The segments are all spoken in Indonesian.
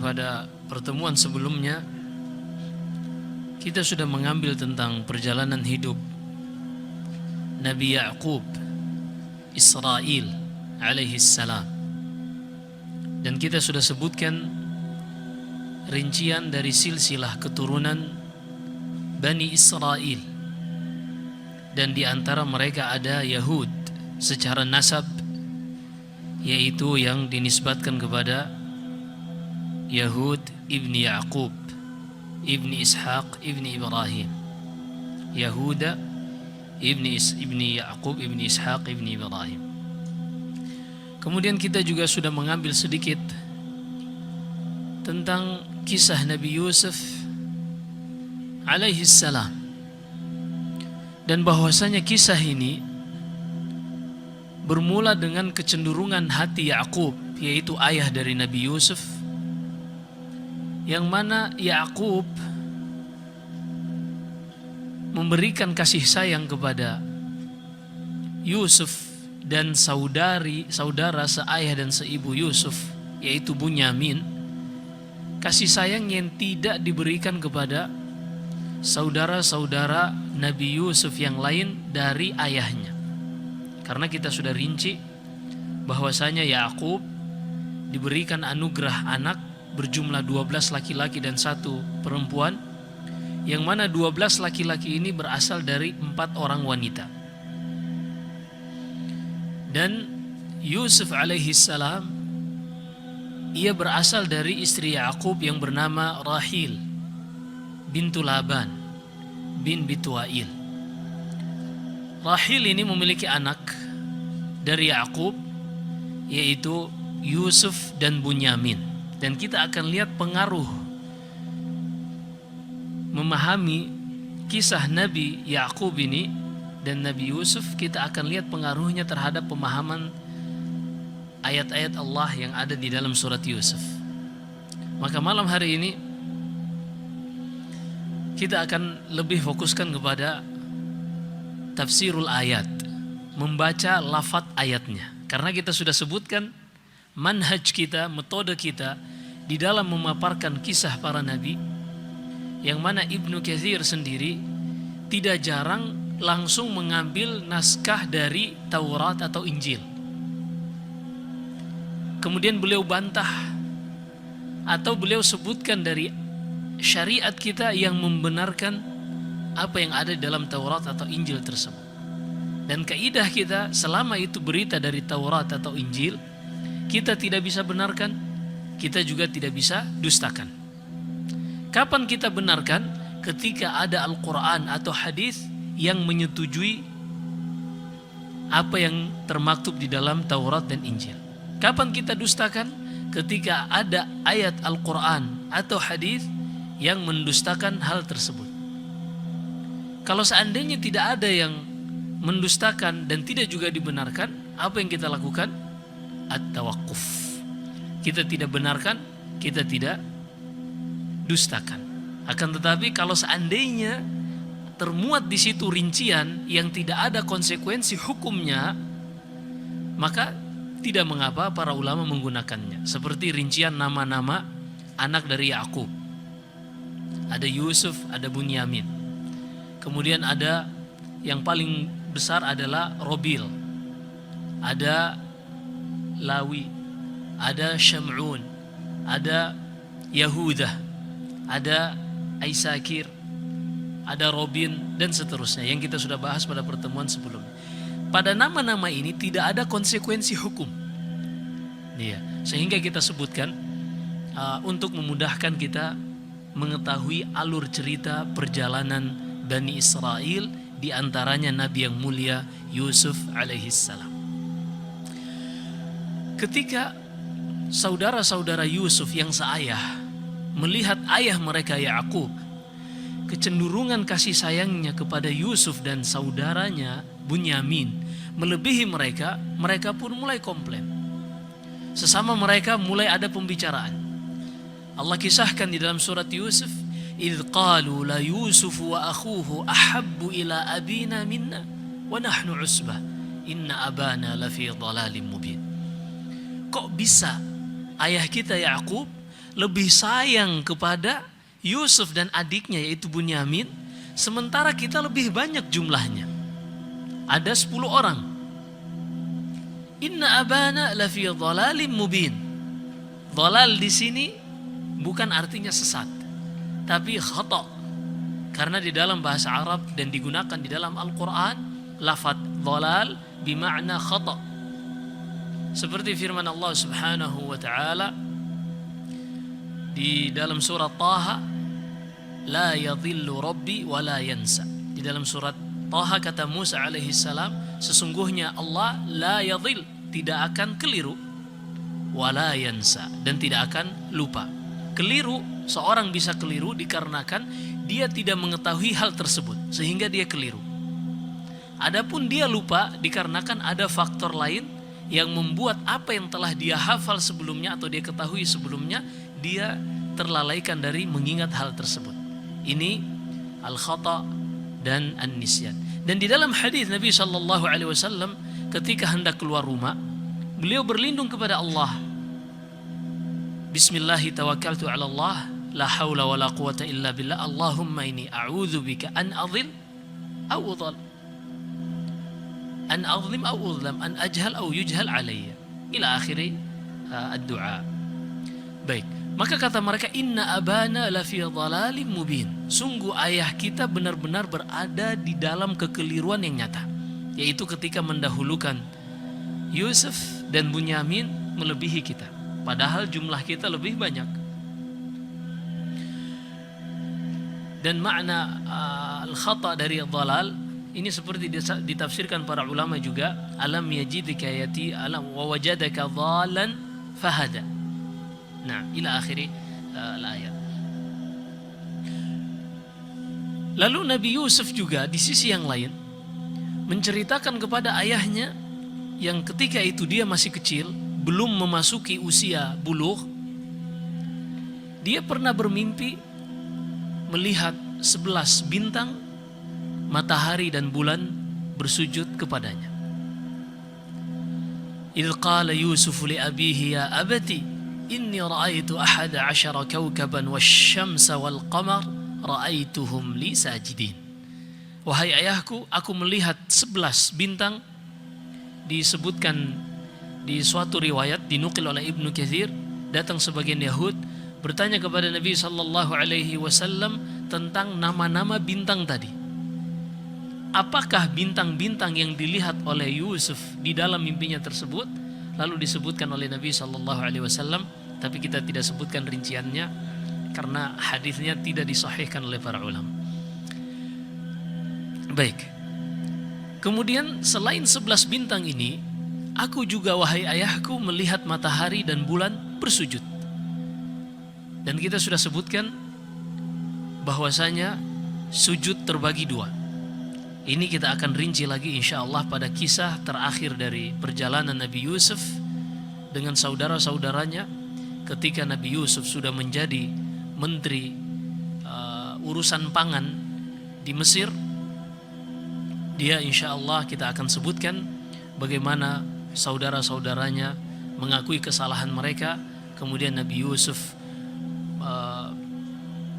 pada pertemuan sebelumnya kita sudah mengambil tentang perjalanan hidup Nabi Ya'qub Israil alaihi salam, dan kita sudah sebutkan rincian dari silsilah keturunan Bani Israel, dan di antara mereka ada Yahud secara nasab, yaitu yang dinisbatkan kepada Yahud ibni Ya'qub ibni Ishaq ibni Ibrahim, Yahuda ibni Ya'qub ibni Ishaq ibni Ibrahim. Kemudian kita juga sudah mengambil sedikit tentang kisah Nabi Yusuf alaihi salam, dan bahwasanya kisah ini bermula dengan kecenderungan hati Ya'qub, yaitu ayah dari Nabi Yusuf, yang mana Ya'qub memberikan kasih sayang kepada Yusuf dan saudara seayah dan seibu Yusuf, yaitu Bunyamin. Kasih sayang yang tidak diberikan kepada saudara-saudara Nabi Yusuf yang lain dari ayahnya. Karena kita sudah rinci bahwasanya Ya'qub diberikan anugerah anak berjumlah 12 laki-laki dan 1 perempuan, yang mana 12 laki-laki ini berasal dari 4 orang wanita. Dan Yusuf alaihi salam, ia berasal dari istri Ya'qub yang bernama Rahil bintu Laban bin Bituail. Rahil ini memiliki anak dari Ya'qub, yaitu Yusuf dan Bunyamin. Dan kita akan lihat pengaruh memahami kisah Nabi Ya'qub ini dan Nabi Yusuf, kita akan lihat pengaruhnya terhadap pemahaman ayat-ayat Allah yang ada di dalam surat Yusuf. Maka malam hari ini kita akan lebih fokuskan kepada tafsirul ayat, membaca lafaz ayatnya. Karena kita sudah sebutkan manhaj kita, metode kita di dalam memaparkan kisah para nabi, yang mana Ibnu Katsir sendiri tidak jarang langsung mengambil naskah dari Taurat atau Injil. Kemudian beliau bantah atau beliau sebutkan dari syariat kita yang membenarkan apa yang ada dalam Taurat atau Injil tersebut. Dan kaidah kita, selama itu berita dari Taurat atau Injil, kita tidak bisa benarkan, kita juga tidak bisa dustakan. Kapan kita benarkan? Ketika ada Al-Quran atau hadis yang menyetujui apa yang termaktub di dalam Taurat dan Injil. Kapan kita dustakan? Ketika ada ayat Al-Quran atau hadis yang mendustakan hal tersebut. Kalau seandainya tidak ada yang mendustakan dan tidak juga dibenarkan, apa yang kita lakukan? At-tawaqquf. Kita tidak benarkan, kita tidak dustakan. Akan tetapi kalau seandainya termuat di situ rincian yang tidak ada konsekuensi hukumnya, maka tidak mengapa para ulama menggunakannya. Seperti rincian nama-nama anak dari Ya'qub. Ada Yusuf, ada Bunyamin. Kemudian ada yang paling besar adalah Robil, ada Lawi, ada Syam'un, ada Yahuda, ada Aisakir, ada Robin, dan seterusnya yang kita sudah bahas pada pertemuan sebelumnya. Pada nama-nama ini tidak ada konsekuensi hukum, sehingga kita sebutkan untuk memudahkan kita mengetahui alur cerita perjalanan Bani Israel, di antaranya Nabi yang mulia Yusuf alaihissalam. Ketika saudara-saudara Yusuf yang seayah melihat ayah mereka Ya'qub, kecenderungan kasih sayangnya kepada Yusuf dan saudaranya Bunyamin melebihi mereka, mereka pun mulai komplain. Sesama mereka mulai ada pembicaraan. Allah kisahkan di dalam surat Yusuf, "Idz qalu la Yusuf wa akhuhu ahabbu ila abina minna wa nahnu usbah inna abana lafi dhalalin mubin." Kok bisa ayah kita Ya'qub lebih sayang kepada Yusuf dan adiknya yaitu Bunyamin, sementara kita lebih banyak jumlahnya. Ada 10 orang. Inna abana lafi dhalalim mubin. Dhalal di sini bukan artinya sesat, tapi khata. Karena di dalam bahasa Arab dan digunakan di dalam Al-Quran, lafaz dhalal bimakna khata. Seperti firman Allah Subhanahu wa ta'ala di dalam surat Taha, la yadhillu rabbi wa la yansa. Di dalam surat Taha kata Musa alaihi salam, sesungguhnya Allah la yadhil, tidak akan keliru, wa la yansa, dan tidak akan lupa. Keliru, seorang bisa keliru dikarenakan dia tidak mengetahui hal tersebut sehingga dia keliru. Adapun dia lupa dikarenakan ada faktor lain yang membuat apa yang telah dia hafal sebelumnya atau dia ketahui sebelumnya, dia terlalaikan dari mengingat hal tersebut. Ini al-khata dan an-nisyan. Dan di dalam hadis Nabi SAW ketika hendak keluar rumah, beliau berlindung kepada Allah. Bismillahi tawakkaltu ala Allah, la hawla wa la quwata illa billah, Allahumma inni a'udzu bika an adhil aw udhal, an azlim aw udhlam, an ajhal aw yujhal alayya, ila akhiri ad-du'a. Baik, maka kata mereka, inna abana lafi dhalalim mubin. Sungguh ayah kita benar-benar berada di dalam kekeliruan yang nyata, yaitu ketika mendahulukan Yusuf dan Bunyamin melebihi kita, padahal jumlah kita lebih banyak. Dan makna al-khata dari dhalal ini seperti ditafsirkan para ulama juga, alam yajidka yati alam wa wajadaka dhalan fahada. Nah, ila akhiri ayat. Lalu Nabi Yusuf juga di sisi yang lain menceritakan kepada ayahnya yang ketika itu dia masih kecil, belum memasuki usia bulugh, dia pernah bermimpi melihat 11 bintang, matahari dan bulan bersujud kepadanya. Idh qala Yusuf li abihi ya abati inni ra'aitu ahada asyara kawkaban wasyamsa wal qamar ra'aituhum li sajidin. Wahai ayahku, aku melihat 11 bintang. Disebutkan di suatu riwayat dinukil oleh Ibnu Katsir, datang sebagian Yahud bertanya kepada Nabi SAW tentang nama-nama bintang tadi. Apakah bintang-bintang yang dilihat oleh Yusuf di dalam mimpinya tersebut? Lalu disebutkan oleh Nabi SAW, tapi kita tidak sebutkan rinciannya karena hadisnya tidak disahihkan oleh para ulama. Baik. Kemudian selain 11 bintang ini, aku juga wahai ayahku melihat matahari dan bulan bersujud. Dan kita sudah sebutkan bahwasanya sujud terbagi dua. Ini kita akan rinci lagi insya Allah pada kisah terakhir dari perjalanan Nabi Yusuf dengan saudara-saudaranya ketika Nabi Yusuf sudah menjadi menteri urusan pangan di Mesir. Dia insya Allah kita akan sebutkan bagaimana saudara-saudaranya mengakui kesalahan mereka. Kemudian Nabi Yusuf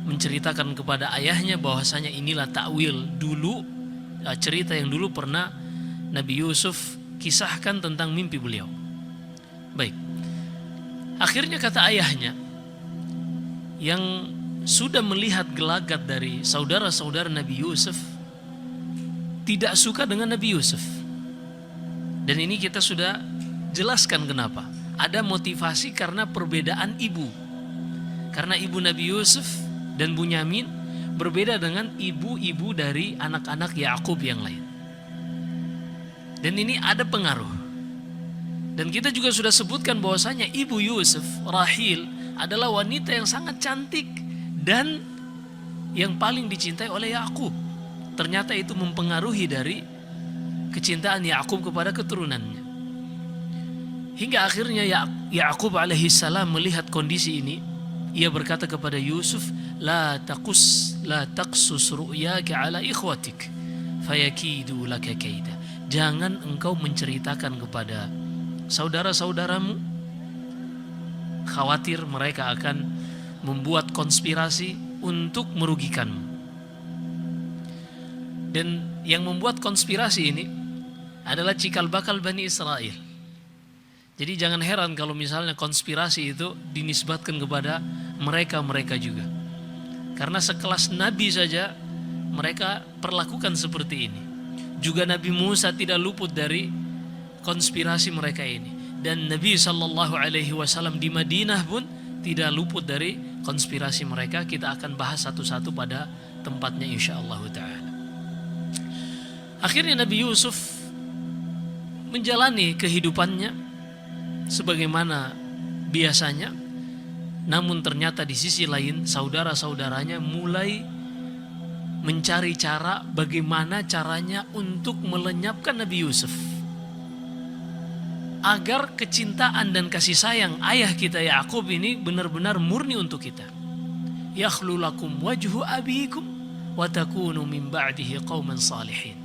menceritakan kepada ayahnya bahwasanya inilah takwil dulu, cerita yang dulu pernah Nabi Yusuf kisahkan tentang mimpi beliau. Baik, akhirnya kata ayahnya yang sudah melihat gelagat dari saudara-saudara Nabi Yusuf tidak suka dengan Nabi Yusuf. Dan ini kita sudah jelaskan kenapa. Ada motivasi karena perbedaan ibu. Karena ibu Nabi Yusuf dan Bunyamin berbeda dengan ibu-ibu dari anak-anak Yakub yang lain. Dan ini ada pengaruh. Dan kita juga sudah sebutkan bahwasanya ibu Yusuf, Rahil, adalah wanita yang sangat cantik dan yang paling dicintai oleh Yakub. Ternyata itu mempengaruhi dari kecintaan Yakub kepada keturunannya. Hingga akhirnya Yakub alaihissalam melihat kondisi ini, ia berkata kepada Yusuf, la taqsus ru'yaka ala ikhwatik fayakidu laka kaida. Jangan engkau menceritakan kepada saudara-saudaramu, khawatir mereka akan membuat konspirasi untuk merugikanmu. Dan yang membuat konspirasi ini adalah cikal bakal Bani Israel. Jadi jangan heran kalau misalnya konspirasi itu dinisbatkan kepada mereka juga. Karena sekelas Nabi saja mereka perlakukan seperti ini. Juga Nabi Musa tidak luput dari konspirasi mereka ini. Dan Nabi SAW di Madinah pun tidak luput dari konspirasi mereka. Kita akan bahas satu-satu pada tempatnya insyaallah ta'ala. Akhirnya Nabi Yusuf menjalani kehidupannya sebagaimana biasanya. Namun ternyata di sisi lain saudara-saudaranya mulai mencari cara bagaimana caranya untuk melenyapkan Nabi Yusuf, agar kecintaan dan kasih sayang ayah kita Yakub ini benar-benar murni untuk kita. Yakhlu lakum wajhu abikum wa takunu min ba'dihi qauman salihin.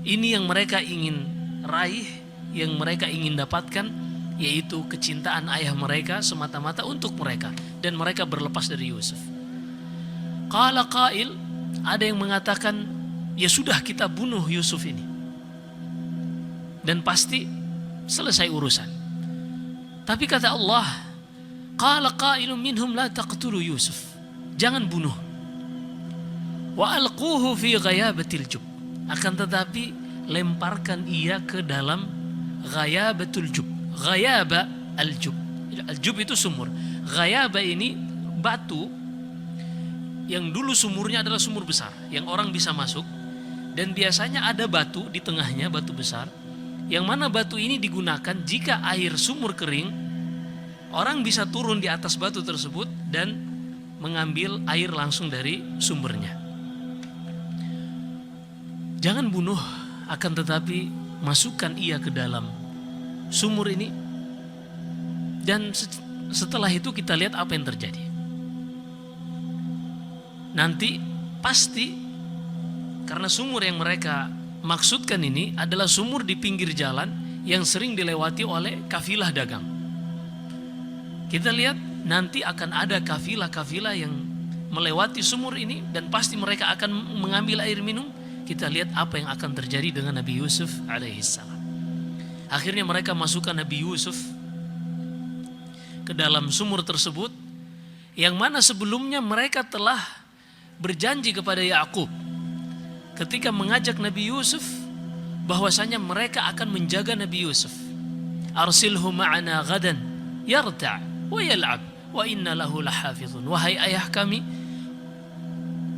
Ini yang mereka ingin raih, yang mereka ingin dapatkan, yaitu kecintaan ayah mereka semata-mata untuk mereka, dan mereka berlepas dari Yusuf. Qala qail, ada yang mengatakan, ya sudah kita bunuh Yusuf ini dan pasti selesai urusan. Tapi kata Allah, qala qailun minhum la taqtulu Yusuf, jangan bunuh. Wa alquhu fi ghayabatil jub, akan tetapi lemparkan ia ke dalam ghayabatul jub. Ghayaba al-jub. Al-jub itu sumur. Ghayaba ini batu yang dulu sumurnya adalah sumur besar yang orang bisa masuk, dan biasanya ada batu di tengahnya, batu besar, yang mana batu ini digunakan jika air sumur kering, orang bisa turun di atas batu tersebut dan mengambil air langsung dari sumbernya. Jangan bunuh, akan tetapi masukkan ia ke dalam sumur ini, dan setelah itu kita lihat apa yang terjadi. Nanti pasti, karena sumur yang mereka maksudkan ini adalah sumur di pinggir jalan yang sering dilewati oleh kafilah dagang. Kita lihat nanti akan ada kafilah-kafilah yang melewati sumur ini, dan pasti mereka akan mengambil air minum. Kita lihat apa yang akan terjadi dengan Nabi Yusuf alaihissalam. Akhirnya mereka masukkan Nabi Yusuf ke dalam sumur tersebut, yang mana sebelumnya mereka telah berjanji kepada Yakub ketika mengajak Nabi Yusuf bahwasanya mereka akan menjaga Nabi Yusuf. Arsilhu ma'ana ghadan yarta' wa yal'ab wa inna lahu lahafizun. Wahai ayah kami,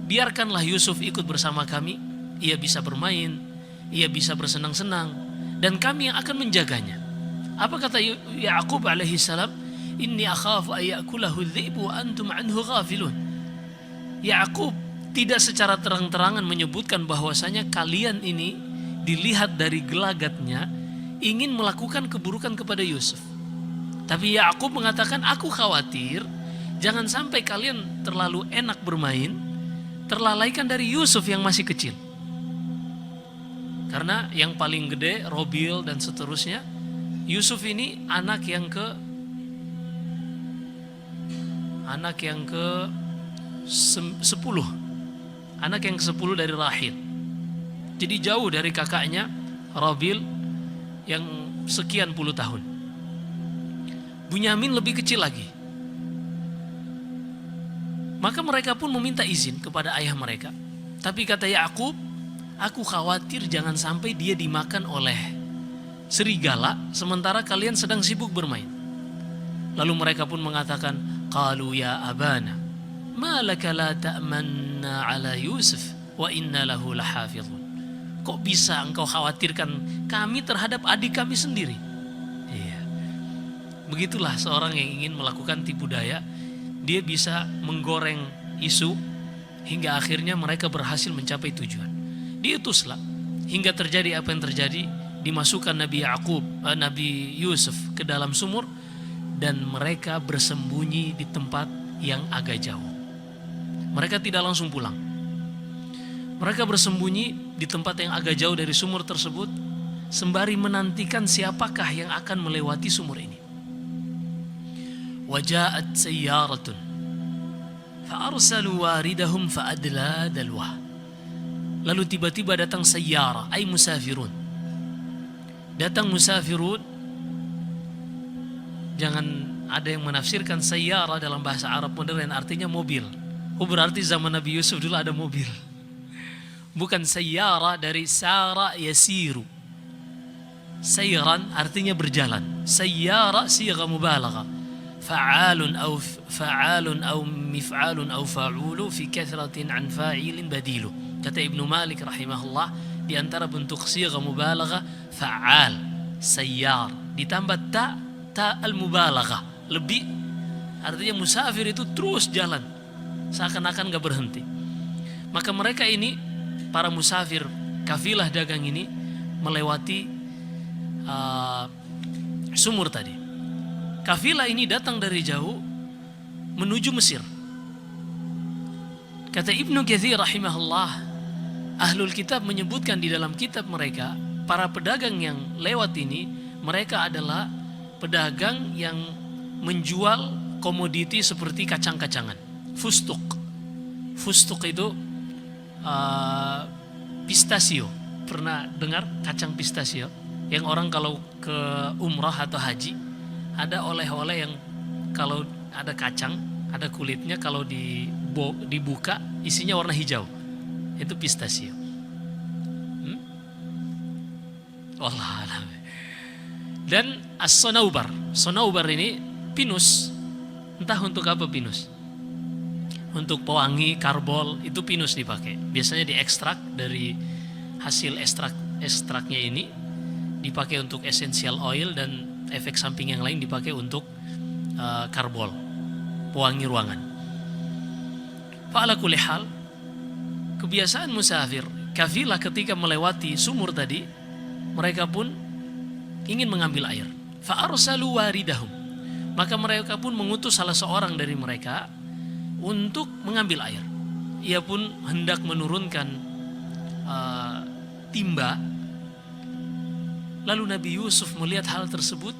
biarkanlah Yusuf ikut bersama kami. Ia bisa bermain, ia bisa bersenang-senang, dan kami yang akan menjaganya. Apa kata Yakub alaihissalam? Inni akhafu ayakulahu dhi'bu wa antum anhu ghafilun. Yakub tidak secara terang-terangan menyebutkan bahwasanya kalian ini dilihat dari gelagatnya ingin melakukan keburukan kepada Yusuf. Tapi Yakub mengatakan, aku khawatir jangan sampai kalian terlalu enak bermain, terlalaikan dari Yusuf yang masih kecil. Karena yang paling gede Robil dan seterusnya, Yusuf ini anak yang ke 10, anak yang ke-10 dari Rahil. Jadi jauh dari kakaknya Robil yang sekian puluh tahun. Bunyamin lebih kecil lagi. Maka mereka pun meminta izin kepada ayah mereka. Tapi kata Yakub, aku khawatir jangan sampai dia dimakan oleh serigala sementara kalian sedang sibuk bermain. Lalu mereka pun mengatakan, qalu ya abana ma laka la ta'manna ala Yusuf wa inna lahu lahafizun. Kok bisa engkau khawatirkan kami terhadap adik kami sendiri? Iya. Begitulah seorang yang ingin melakukan tipu daya, dia bisa menggoreng isu hingga akhirnya mereka berhasil mencapai tujuan. Diutuslah hingga terjadi apa yang terjadi, dimasukkan Nabi Yusuf ke dalam sumur, dan mereka bersembunyi di tempat yang agak jauh. Mereka tidak langsung pulang. Mereka bersembunyi di tempat yang agak jauh dari sumur tersebut, sembari menantikan siapakah yang akan melewati sumur ini. Waja'at sayyaratun, Fa'arsalu waridahum fa'adla dalwah. Lalu tiba-tiba datang sayyara, ay musafirun. Datang musafirun. Jangan ada yang menafsirkan sayyara dalam bahasa Arab modern artinya mobil. Oh, berarti zaman Nabi Yusuf dulu ada mobil. Bukan sayyara dari sara yasiru. Sayran artinya berjalan. Sayyara sigha mubalagha. Fa'alun aw mif'alun aw fa'ulu fi kathratin an fa'ilin badilu. Kata Ibnu Malik rahimahullah, di antara bentuk sigha mubalagha fa'al, sayyar, ditambah ta al-mubalagha, lebih, artinya musafir itu terus jalan seakan-akan gak berhenti. Maka mereka ini, para musafir kafilah dagang ini melewati sumur tadi. Kafilah ini datang dari jauh menuju Mesir. Kata Ibnu Katsir rahimahullah, ahlul kitab menyebutkan di dalam kitab mereka, para pedagang yang lewat ini, mereka adalah pedagang yang menjual komoditi seperti kacang-kacangan. Fustuk itu pistasio. Pernah dengar kacang pistasio? Yang orang kalau ke umrah atau haji, ada oleh-oleh yang kalau ada kacang, ada kulitnya, kalau dibuka isinya warna hijau. Itu pistasio. Wallahualam. Dan as-sonaubar. Sonaubar ini pinus. Entah untuk apa pinus. Untuk pewangi, karbol, itu pinus dipakai. Biasanya diekstrak dari hasil ekstraknya ini, dipakai untuk essential oil, dan efek samping yang lain dipakai untuk karbol, pewangi ruangan. Fa'ala kulli hal, kebiasaan musafir kafilah ketika melewati sumur tadi, mereka pun ingin mengambil air. Fa'arsalu waridahum, maka mereka pun mengutus salah seorang dari mereka untuk mengambil air. Ia pun hendak menurunkan timba. Lalu Nabi Yusuf melihat hal tersebut,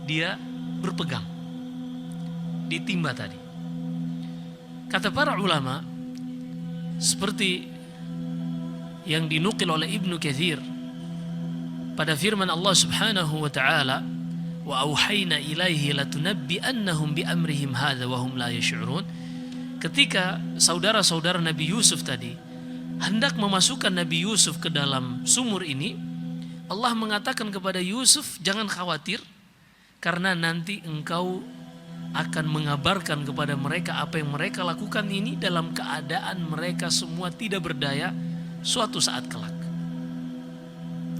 dia berpegang di timba tadi. Kata para ulama, seperti yang dinukil oleh Ibnu Katsir pada firman Allah Subhanahu wa taala, wa auhayna ilaihi latunabbi'annahum bi amrihim hadza wa hum la yash'urun. Ketika saudara-saudara Nabi Yusuf tadi hendak memasukkan Nabi Yusuf ke dalam sumur ini, Allah mengatakan kepada Yusuf, jangan khawatir, karena nanti engkau akan mengabarkan kepada mereka apa yang mereka lakukan ini dalam keadaan mereka semua tidak berdaya suatu saat kelak.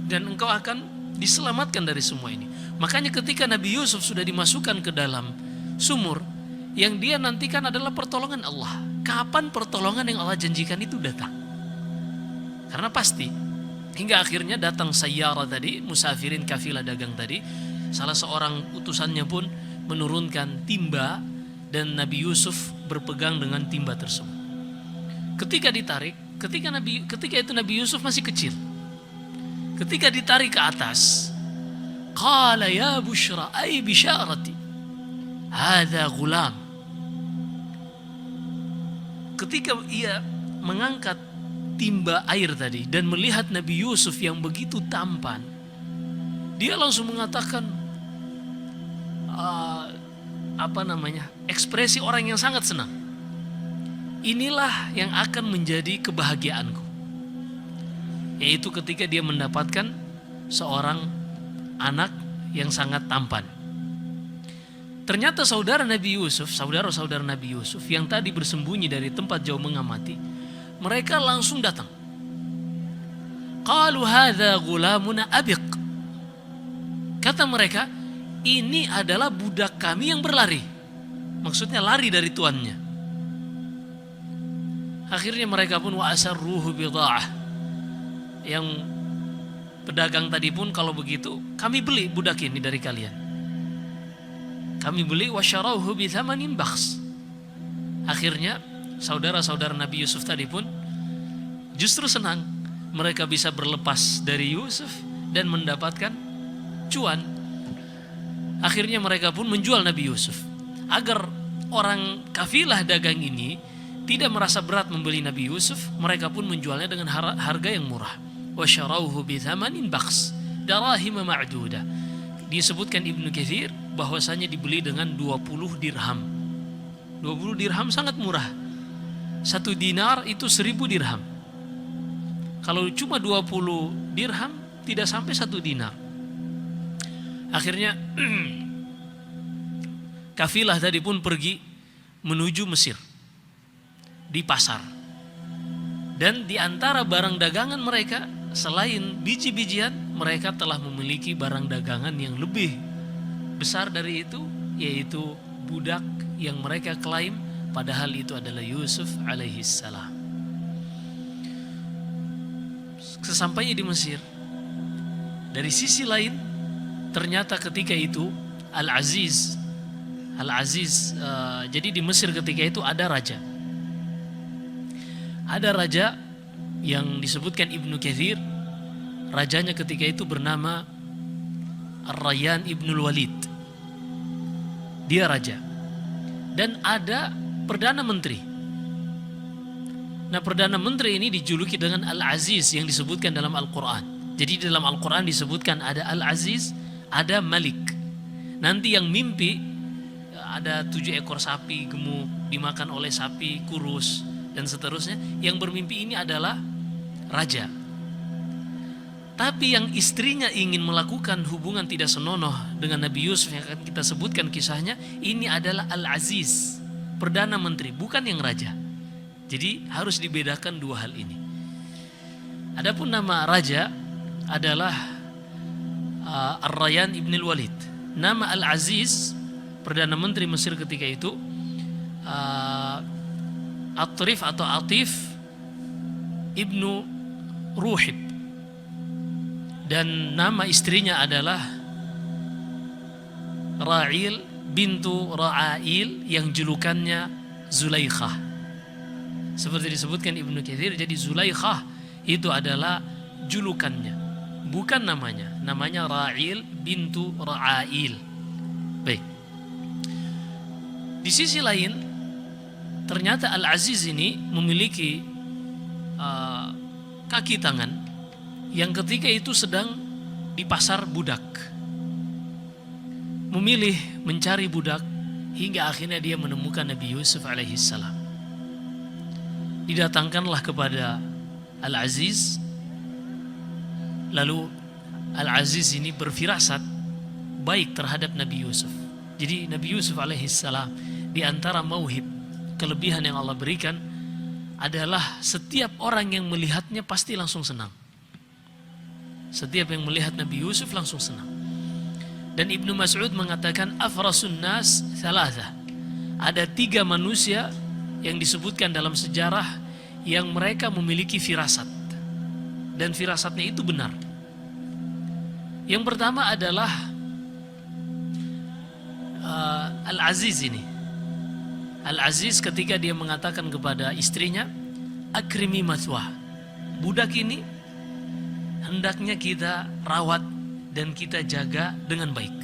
Dan engkau akan diselamatkan dari semua ini. Makanya ketika Nabi Yusuf sudah dimasukkan ke dalam sumur, yang dia nantikan adalah pertolongan Allah. Kapan pertolongan yang Allah janjikan itu datang? Karena pasti. Hingga akhirnya datang sayyara tadi, musafirin kafilah dagang tadi. Salah seorang utusannya pun menurunkan timba, dan Nabi Yusuf berpegang dengan timba tersebut. Ketika ditarik, ketika itu Nabi Yusuf masih kecil. Ketika ditarik ke atas, qala ya bushra ay bisharati hadza ghulam. Ketika ia mengangkat timba air tadi dan melihat Nabi Yusuf yang begitu tampan, dia langsung mengatakan ekspresi orang yang sangat senang. Inilah yang akan menjadi kebahagiaanku, yaitu ketika dia mendapatkan seorang anak yang sangat tampan. Ternyata saudara-saudara Nabi Yusuf yang tadi bersembunyi dari tempat jauh mengamati, mereka langsung datang. Qalu hadza ghulamuna abiq. Kata mereka, ini adalah budak kami yang berlari. Maksudnya lari dari tuannya. Akhirnya mereka pun wa asarruhu bida'ah. Yang pedagang tadi pun, kalau begitu kami beli budak ini dari kalian. Kami beli wa syarauhu bi thamanin bakhs. Akhirnya saudara-saudara Nabi Yusuf tadi pun justru senang. Mereka bisa berlepas dari Yusuf dan mendapatkan cuan. Akhirnya mereka pun menjual Nabi Yusuf agar orang kafilah dagang ini tidak merasa berat membeli Nabi Yusuf, mereka pun menjualnya dengan harga yang murah. Wa syarauhu bi thamanin bakhs, darahim ma'dudah. Disebutkan Ibnu Katsir bahwasanya dibeli dengan 20 dirham. 20 dirham sangat murah. 1 dinar itu 1000 dirham. Kalau cuma 20 dirham tidak sampai 1 dinar. Akhirnya kafilah tadi pun pergi menuju Mesir di pasar. Dan di antara barang dagangan mereka, selain biji-bijian, mereka telah memiliki barang dagangan yang lebih besar dari itu, yaitu budak yang mereka klaim padahal itu adalah Yusuf alaihissalam. Sesampainya di Mesir, dari sisi lain ternyata ketika itu Al-Aziz, jadi di Mesir ketika itu ada raja. Ada raja yang disebutkan Ibnu Katsir, rajanya ketika itu bernama Ar-Rayyan Ibnul Walid. Dia raja. Dan ada Perdana Menteri. Nah, Perdana Menteri ini dijuluki dengan Al-Aziz yang disebutkan dalam Al-Quran. Jadi dalam Al-Quran disebutkan ada Al-Aziz, ada Malik. Nanti yang mimpi ada 7 ekor sapi gemuk dimakan oleh sapi kurus dan seterusnya. Yang bermimpi ini adalah raja. Tapi yang istrinya ingin melakukan hubungan tidak senonoh dengan Nabi Yusuf yang akan kita sebutkan kisahnya, ini adalah Al-Aziz, Perdana Menteri, bukan yang raja. Jadi harus dibedakan dua hal ini. Adapun nama raja adalah Ar-Rayyan Ibnul Walid. Nama Al-Aziz, Perdana Menteri Mesir ketika itu, Atrif atau Atif Ibnu Ruhib. Dan nama istrinya adalah Ra'il bintu Ra'ail yang julukannya Zulaikhah. Seperti disebutkan Ibnu Katsir, jadi Zulaikhah itu adalah julukannya, bukan namanya. Namanya Ra'il bintu Ra'ail. Baik. Di sisi lain, ternyata Al-Aziz ini memiliki kaki tangan yang ketika itu sedang di pasar budak. Memilih mencari budak hingga akhirnya dia menemukan Nabi Yusuf alaihissalam. Didatangkanlah kepada Al-Aziz. Lalu Al-Aziz ini berfirasat baik terhadap Nabi Yusuf. Jadi Nabi Yusuf alaihissalam di antara mauhib, kelebihan yang Allah berikan adalah setiap orang yang melihatnya pasti langsung senang. Setiap yang melihat Nabi Yusuf langsung senang. Dan Ibnu Mas'ud mengatakan afrasun nas thalatha. Ada 3 manusia yang disebutkan dalam sejarah yang mereka memiliki firasat. Dan firasatnya itu benar. Yang pertama adalah Al-Aziz ini. Al-Aziz ketika dia mengatakan kepada istrinya, akrimi mathwah, budak ini hendaknya kita rawat dan kita jaga dengan baik,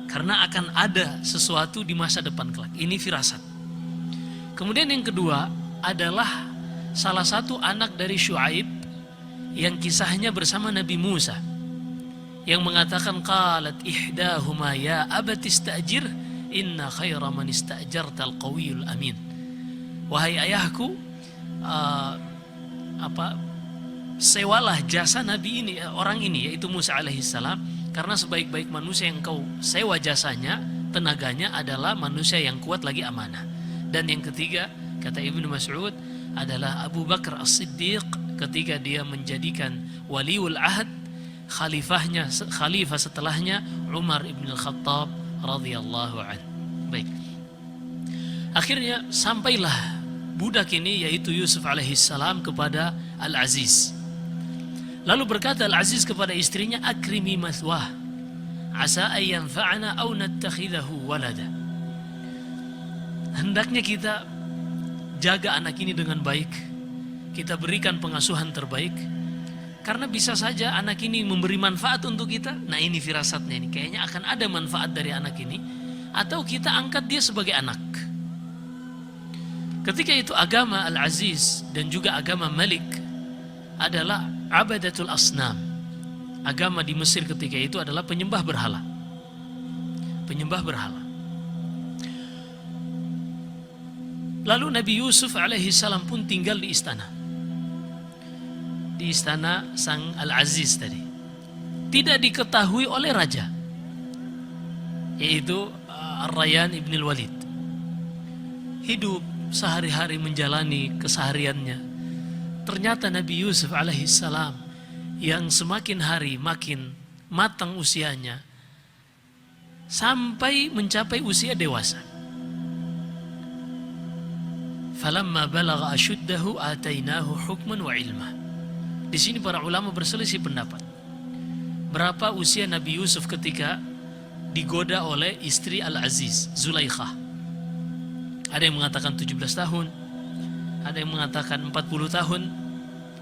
karena akan ada sesuatu di masa depan kelak. Ini firasat. Kemudian yang kedua adalah salah satu anak dari Syuaib yang kisahnya bersama Nabi Musa, yang mengatakan qalat ihdahuma ya abati istajir inna khaira man istajartal qawiyul amin. Wahai ayahku, sewalah jasa Nabi ini, orang ini yaitu Musa alaihissalam, karena sebaik-baik manusia yang kau sewa jasanya, tenaganya adalah manusia yang kuat lagi amanah. Dan yang ketiga, kata Ibnu Mas'ud, adalah Abu Bakar As-Siddiq ketika dia menjadikan waliul ahad, khalifah setelahnya Umar ibn al-Khattab radhiyallahu anhu. Baik. Akhirnya sampailah budak ini yaitu Yusuf alaihissalam kepada Al-Aziz. Lalu berkata Al-Aziz kepada istrinya, akrimi mathwah asa an yanfa'ana aw nattakhidahu walada. Hendaknya kita jaga anak ini dengan baik, kita berikan pengasuhan terbaik, karena bisa saja anak ini memberi manfaat untuk kita. Nah, ini firasatnya ini, kayaknya akan ada manfaat dari anak ini, atau kita angkat dia sebagai anak. Ketika itu agama Al-Aziz dan juga agama Malik adalah abadatul asnam. Agama di Mesir ketika itu adalah penyembah berhala. Penyembah berhala. Lalu Nabi Yusuf alaihi salam pun tinggal di istana. Di istana sang Al-Aziz tadi. Tidak diketahui oleh raja, yaitu Ar-Rayyan ibn al-Walid. Hidup sehari-hari menjalani kesehariannya. Ternyata Nabi Yusuf alaihissalam yang semakin hari makin matang usianya sampai mencapai usia dewasa. Falamma balagha ashuddahu atainahu hukman wa ilma. Di sini para ulama berselisih pendapat. Berapa usia Nabi Yusuf ketika digoda oleh istri Al-Aziz, Zulaikha? Ada yang mengatakan 17 tahun, ada yang mengatakan 40 tahun,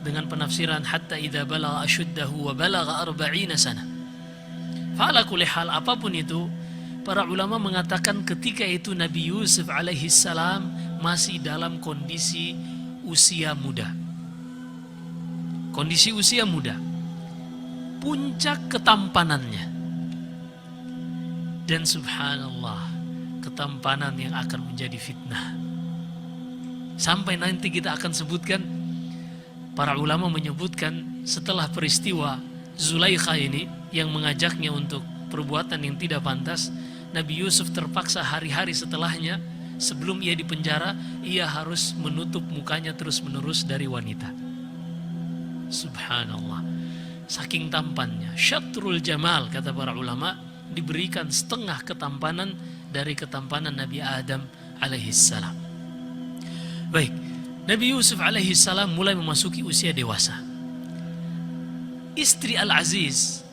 dengan penafsiran hatta idza balagha ashuddahu wa balagha 40 sana. Fa'ala kulli hal, apapun itu, para ulama mengatakan ketika itu Nabi Yusuf alaihi salam masih dalam kondisi usia muda. Kondisi usia muda. Puncak ketampanannya. Dan subhanallah, ketampanan yang akan menjadi fitnah. Sampai nanti kita akan sebutkan, para ulama menyebutkan setelah peristiwa Zulaikha ini yang mengajaknya untuk perbuatan yang tidak pantas, Nabi Yusuf terpaksa hari-hari setelahnya, sebelum ia dipenjara, ia harus menutup mukanya terus-menerus dari wanita. Subhanallah, saking tampannya, syatrul jamal kata para ulama, diberikan setengah ketampanan dari ketampanan Nabi Adam alaihissalam. Baik, Nabi Yusuf alaihissalam mulai memasuki usia dewasa. Istri Al-Aziz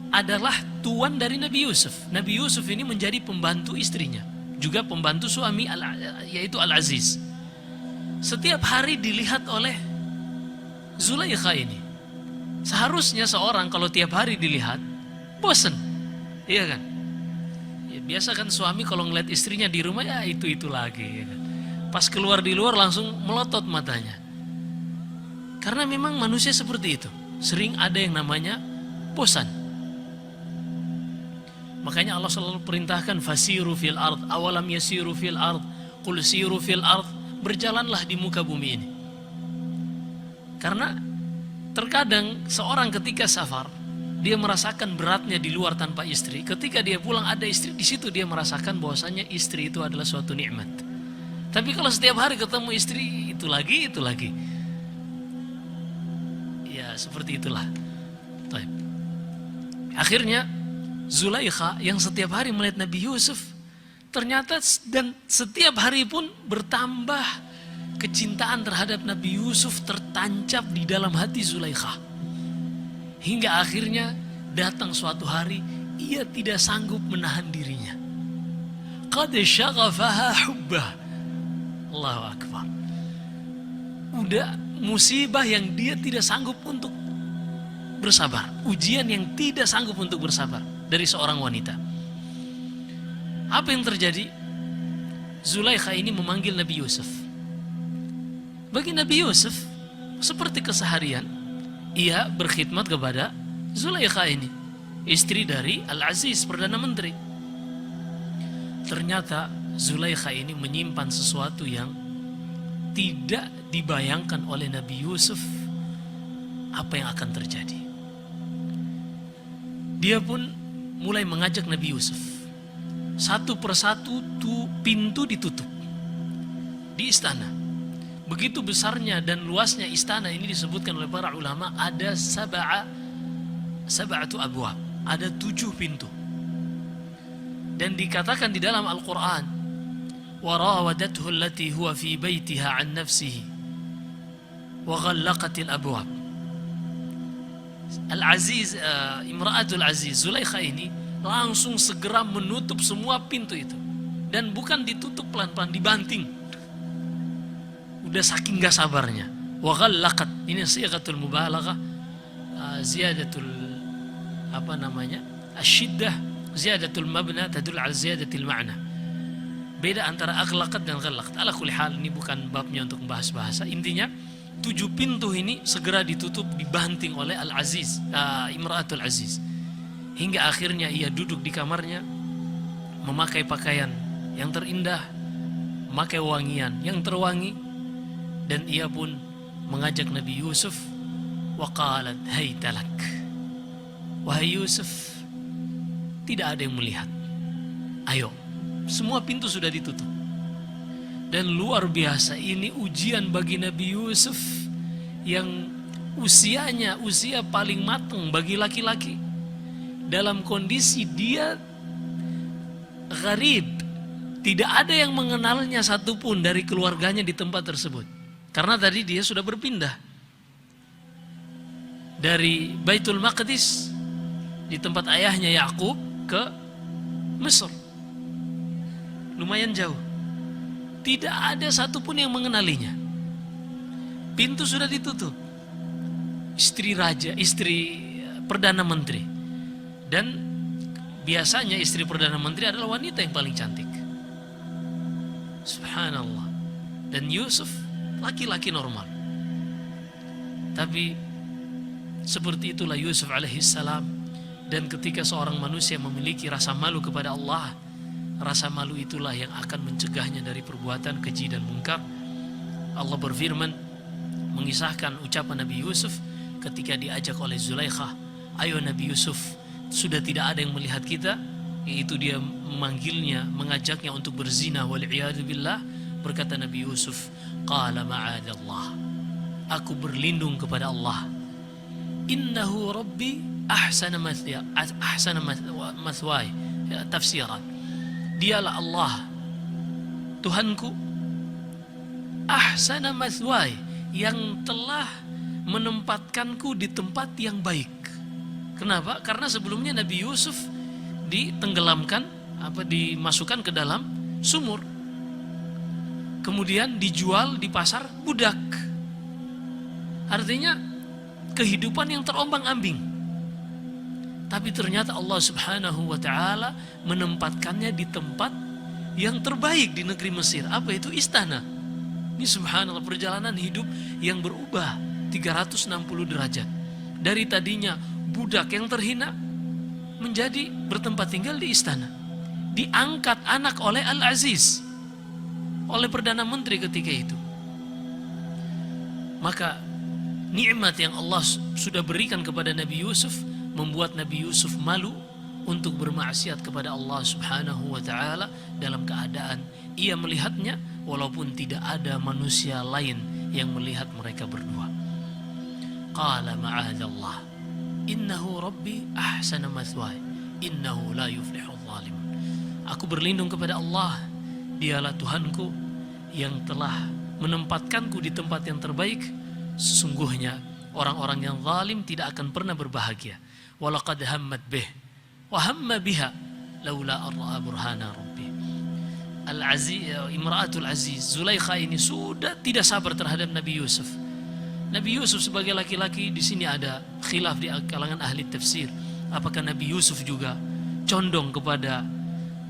adalah tuan dari Nabi Yusuf. Nabi Yusuf ini menjadi pembantu istrinya, juga pembantu suami yaitu Al-Aziz. Setiap hari dilihat oleh Zulaikha ini. Seharusnya seorang kalau tiap hari dilihat bosan, iya kan? Ya, biasa kan suami kalau ngeliat istrinya di rumah ya itu lagi. Ya kan? Pas keluar di luar langsung melotot matanya. Karena memang manusia seperti itu, sering ada yang namanya bosan. Makanya Allah selalu perintahkan fasiru fil ard, awalam yasiru fil ard, qul siru fil ard, berjalanlah di muka bumi ini. Karena terkadang seorang ketika safar, dia merasakan beratnya di luar tanpa istri. Ketika dia pulang ada istri, di situ dia merasakan bahwasanya istri itu adalah suatu nikmat. Tapi kalau setiap hari ketemu istri, itu lagi. Ya seperti itulah. Baik. Akhirnya Zulaikha yang setiap hari melihat Nabi Yusuf, ternyata dan setiap hari pun bertambah kecintaan terhadap Nabi Yusuf tertancap di dalam hati Zulaikha. Hingga akhirnya datang suatu hari ia tidak sanggup menahan dirinya. Qad syaghafaha hubbah. Allahu Akbar. Udah musibah yang dia tidak sanggup untuk bersabar, ujian yang tidak sanggup untuk bersabar dari seorang wanita. Apa yang terjadi? Zulaikha ini memanggil Nabi Yusuf. Bagi Nabi Yusuf, seperti keseharian, ia berkhidmat kepada Zulaikha ini, istri dari Al-Aziz, Perdana Menteri. Ternyata Zulaikha ini menyimpan sesuatu yang tidak dibayangkan oleh Nabi Yusuf apa yang akan terjadi. Dia pun mulai mengajak Nabi Yusuf. Satu persatu pintu ditutup di istana. Begitu besarnya dan luasnya istana ini disebutkan oleh para ulama ada sab'atu abwab, ada 7 pintu. Dan dikatakan di dalam Al-Quran, وَرَاوَدَتْهُ الَّتِي هُوَ فِي بَيْتِهَا عَنْ نَفْسِهِ وَغَلَّقَتِ الْأَبْوَابِ. Al-Aziz, Imra'atul Aziz, Zulaikha ini langsung segera menutup semua pintu itu. Dan bukan ditutup pelan-pelan, dibanting. Udah saking gak sabarnya. وَغَلَّقَتْ, ini sigatul mubalaghah, ziyadatul asyiddah, ziyadatul mabna tadul ala ziyadatil ma'na. Beda antara aghlaqat dan ghallaqat. Ala kulli hal, ini bukan babnya untuk membahas bahasa. Intinya 7 pintu ini segera ditutup, dibanting oleh Al-Aziz, Imra'atul Aziz. Hingga akhirnya ia duduk di kamarnya, memakai pakaian yang terindah, memakai wangian yang terwangi, dan ia pun mengajak Nabi Yusuf. Wa qalat haytalak, wahai Yusuf, tidak ada yang melihat. Ayo, semua pintu sudah ditutup. Dan luar biasa, ini ujian bagi Nabi Yusuf yang usianya usia paling matang bagi laki-laki, dalam kondisi dia gharib, tidak ada yang mengenalnya satupun dari keluarganya di tempat tersebut. Karena tadi dia sudah berpindah dari Baitul Maqdis di tempat ayahnya Yakub ke Mesir, lumayan jauh. Tidak ada satupun yang mengenalinya. Pintu sudah ditutup. Istri raja, istri Perdana Menteri. Dan biasanya istri Perdana Menteri adalah wanita yang paling cantik. Subhanallah. Dan Yusuf laki-laki normal. Tapi seperti itulah Yusuf alaihissalam. Dan ketika seorang manusia memiliki rasa malu kepada Allah, rasa malu itulah yang akan mencegahnya dari perbuatan keji dan mungkar. Allah berfirman mengisahkan ucapan Nabi Yusuf ketika diajak oleh Zulaikha, ayo Nabi Yusuf, sudah tidak ada yang melihat kita, yaitu dia memanggilnya, mengajaknya untuk berzina, wal'iyadu billah. Berkata Nabi Yusuf, qala ma'adallah, aku berlindung kepada Allah, innahu rabbi ahsana mathwaya, tafsiran, dialah Allah Tuhanku, ahsana mathwaya, yang telah menempatkanku di tempat yang baik. Kenapa? Karena sebelumnya Nabi Yusuf ditenggelamkan, dimasukkan ke dalam sumur, kemudian dijual di pasar budak. Artinya kehidupan yang terombang-ambing. Tapi ternyata Allah Subhanahu wa ta'ala menempatkannya di tempat yang terbaik di negeri Mesir. Apa itu? Istana. Ini subhanallah, perjalanan hidup yang berubah 360 derajat. Dari tadinya budak yang terhina menjadi bertempat tinggal di istana. Diangkat anak oleh Al-Aziz, oleh Perdana Menteri ketika itu. Maka nikmat yang Allah sudah berikan kepada Nabi Yusuf membuat Nabi Yusuf malu untuk bermaksiat kepada Allah Subhanahu wa ta'ala dalam keadaan ia melihatnya, walaupun tidak ada manusia lain yang melihat mereka berdua. Qala ma'adallah, innahu rabbi ahsana mathwaya, innahu la yuflihul zalimun. Aku berlindung kepada Allah, dialah Tuhanku yang telah menempatkanku di tempat yang terbaik. Sesungguhnya orang-orang yang zalim tidak akan pernah berbahagia. Walaqad hammat bih wa hamma biha laula arra'a burhana rabbi. Al-Aziz, Imra'atul Aziz, Zulaikha ini sudah tidak sabar terhadap Nabi Yusuf. Nabi Yusuf sebagai laki-laki, di sini ada khilaf di kalangan ahli tafsir. Apakah Nabi Yusuf juga condong kepada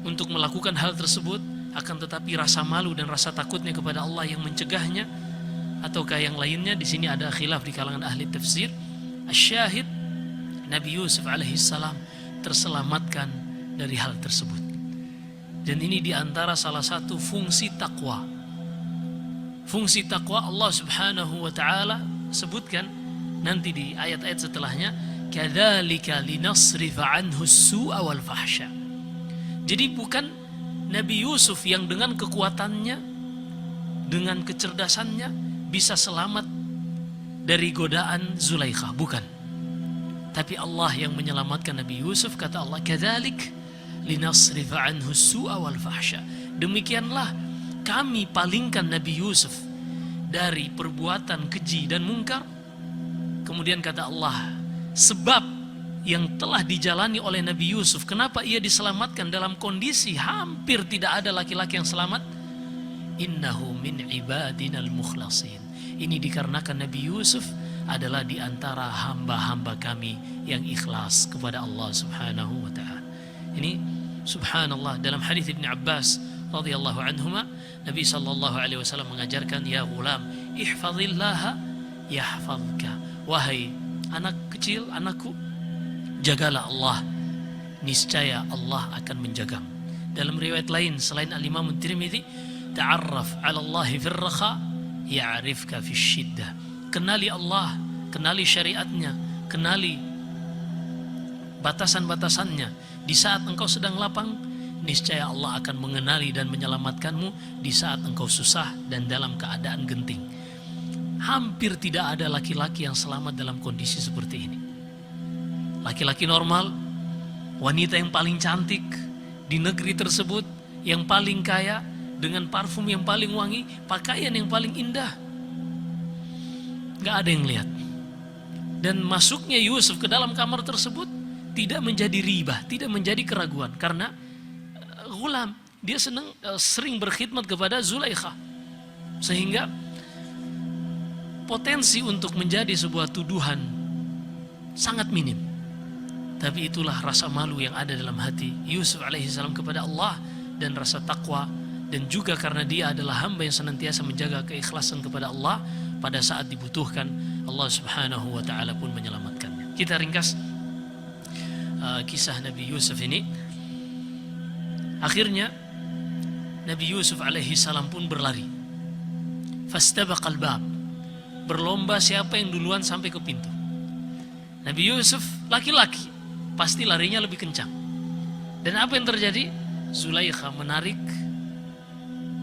untuk melakukan hal tersebut, akan tetapi rasa malu dan rasa takutnya kepada Allah yang mencegahnya, ataukah yang lainnya? Di sini ada khilaf di kalangan ahli tafsir. Asyahid, Nabi Yusuf alaihissalam terselamatkan dari hal tersebut. Dan ini diantara salah satu fungsi takwa. Fungsi takwa Allah Subhanahu wa ta'ala sebutkan nanti di ayat-ayat setelahnya, kadzalika linasrifa anhu as-su'a wal fahsya. Jadi bukan Nabi Yusuf yang dengan kekuatannya, dengan kecerdasannya bisa selamat dari godaan Zulaikha, bukan. Tapi Allah yang menyelamatkan Nabi Yusuf. Kata Allah, kadzalik linasrifa anhu as-su'a wal fahsya. Demikianlah kami palingkan Nabi Yusuf dari perbuatan keji dan mungkar. Kemudian kata Allah, sebab yang telah dijalani oleh Nabi Yusuf, kenapa ia diselamatkan dalam kondisi hampir tidak ada laki-laki yang selamat? Innahu min ibadinal mukhlasin. Ini dikarenakan Nabi Yusuf adalah di antara hamba-hamba kami yang ikhlas kepada Allah Subhanahu wa ta'ala. Ini subhanallah, dalam hadis Ibn Abbas radhiyallahu anhuma, Nabi sallallahu alaihi wasallam mengajarkan, ya ghulam, ihfazillaha yahfazka. Wahai anak kecil, anakku, jagalah Allah, niscaya Allah akan menjagamu. Dalam riwayat lain selain Al-Imam Tirmidzi, ta'arraf 'ala Allah fil rakha ya'rifka fis shiddah. Kenali Allah, kenali syariatnya, kenali batasan-batasannya. Di saat engkau sedang lapang, niscaya Allah akan mengenali dan menyelamatkanmu di saat engkau susah dan dalam keadaan genting. Hampir tidak ada laki-laki yang selamat dalam kondisi seperti ini. Laki-laki normal, wanita yang paling cantik di negeri tersebut, yang paling kaya, dengan parfum yang paling wangi, pakaian yang paling indah, gak ada yang lihat. Dan masuknya Yusuf ke dalam kamar tersebut tidak menjadi ribah, tidak menjadi keraguan, karena ghulam, dia sering berkhidmat kepada Zulaikha, sehingga potensi untuk menjadi sebuah tuduhan sangat minim. Tapi itulah rasa malu yang ada dalam hati Yusuf alaihissalam kepada Allah, dan rasa takwa, dan juga karena dia adalah hamba yang senantiasa menjaga keikhlasan kepada Allah. Pada saat dibutuhkan, Allah subhanahu wa ta'ala pun menyelamatkannya. Kita ringkas kisah Nabi Yusuf ini. Akhirnya Nabi Yusuf alaihissalam pun berlari, fastabaqal bab, berlomba siapa yang duluan sampai ke pintu. Nabi Yusuf laki-laki, pasti larinya lebih kencang. Dan apa yang terjadi? Zulaikha menarik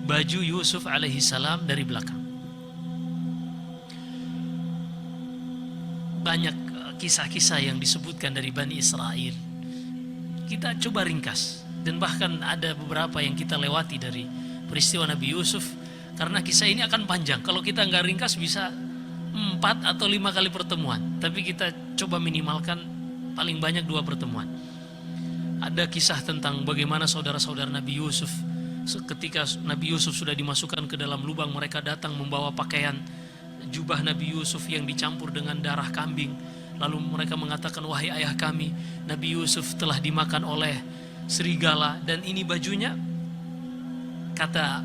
baju Yusuf alaihissalam dari belakang. Banyak kisah-kisah yang disebutkan dari Bani Israel. Kita coba ringkas, dan bahkan ada beberapa yang kita lewati dari peristiwa Nabi Yusuf, karena kisah ini akan panjang. Kalau kita nggak ringkas bisa 4 atau 5 kali pertemuan, tapi kita coba minimalkan paling banyak 2 pertemuan. Ada kisah tentang bagaimana saudara-saudara Nabi Yusuf, ketika Nabi Yusuf sudah dimasukkan ke dalam lubang, mereka datang membawa pakaian jubah Nabi Yusuf yang dicampur dengan darah kambing. Lalu mereka mengatakan, wahai ayah kami, Nabi Yusuf telah dimakan oleh serigala, dan ini bajunya. Kata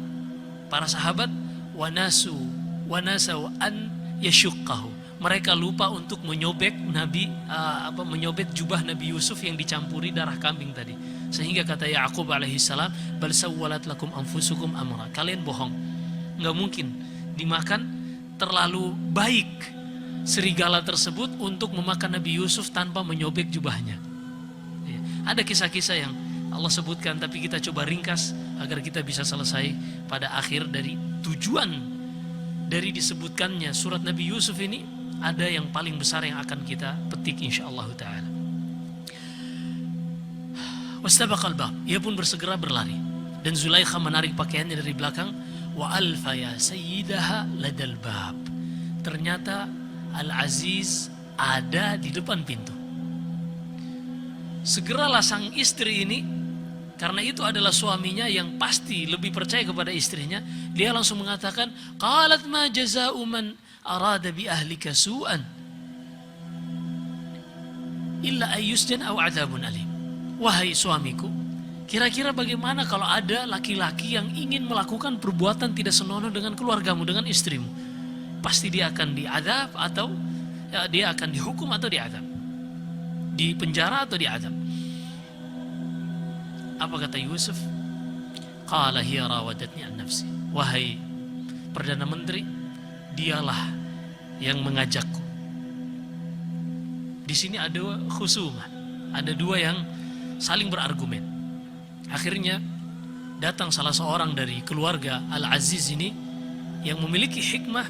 para sahabat, wanasau an yashuqqahu, mereka lupa untuk menyobek menyobek jubah Nabi Yusuf yang dicampuri darah kambing tadi. Sehingga kata Ya'qub alaihissalam, bal sawwalat lakum anfusukum amra, kalian bohong, nggak mungkin dimakan. Terlalu baik serigala tersebut untuk memakan Nabi Yusuf tanpa menyobek jubahnya. Ada kisah-kisah yang Allah sebutkan, tapi kita coba ringkas agar kita bisa selesai pada akhir dari tujuan dari disebutkannya surat Nabi Yusuf ini. Ada yang paling besar yang akan kita petik insyaallah ta'ala. Wastabaqal bab, ia pun bersegera berlari, dan Zulaikha menarik pakaiannya dari belakang. Wa alfa ya sayyidaha ladal bab, ternyata Al-Aziz ada di depan pintu. Segeralah sang istri ini, karena itu adalah suaminya yang pasti lebih percaya kepada istrinya, dia langsung mengatakan, qalat ma jaza'u man arada bi ahlika su'an illa ayyusjan aw adzabun alim. Wahai suamiku, kira-kira bagaimana kalau ada laki-laki yang ingin melakukan perbuatan tidak senonoh dengan keluargamu, dengan istrimu? Pasti dia akan diadab, atau dia akan dihukum atau diadab, di penjara atau diadab. Apa kata Yusuf? Qala hiya rawadatni an nafsi. Wahai Perdana Menteri, dialah yang mengajakku. Di sini ada khusumah, ada 2 yang saling berargumen. Akhirnya datang salah seorang dari keluarga Al-Aziz ini yang memiliki hikmah.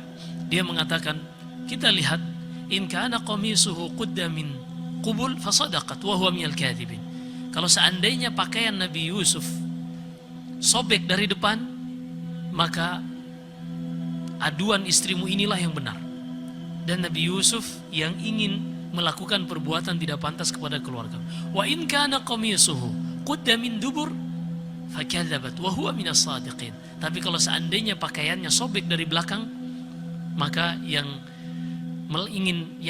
Dia mengatakan, kita lihat, in kana qamisuhu qudda min qubul fasadaqat wa huwa minal kadhibin. Kalau seandainya pakaian Nabi Yusuf sobek dari depan, maka aduan istrimu inilah yang benar, dan Nabi Yusuf yang ingin melakukan perbuatan tidak pantas kepada keluarga. Wa in kana qamisuhu qudda min dubur fakadzabat wa huwa minas sadiqin. Tapi kalau seandainya pakaiannya sobek dari belakang, maka yang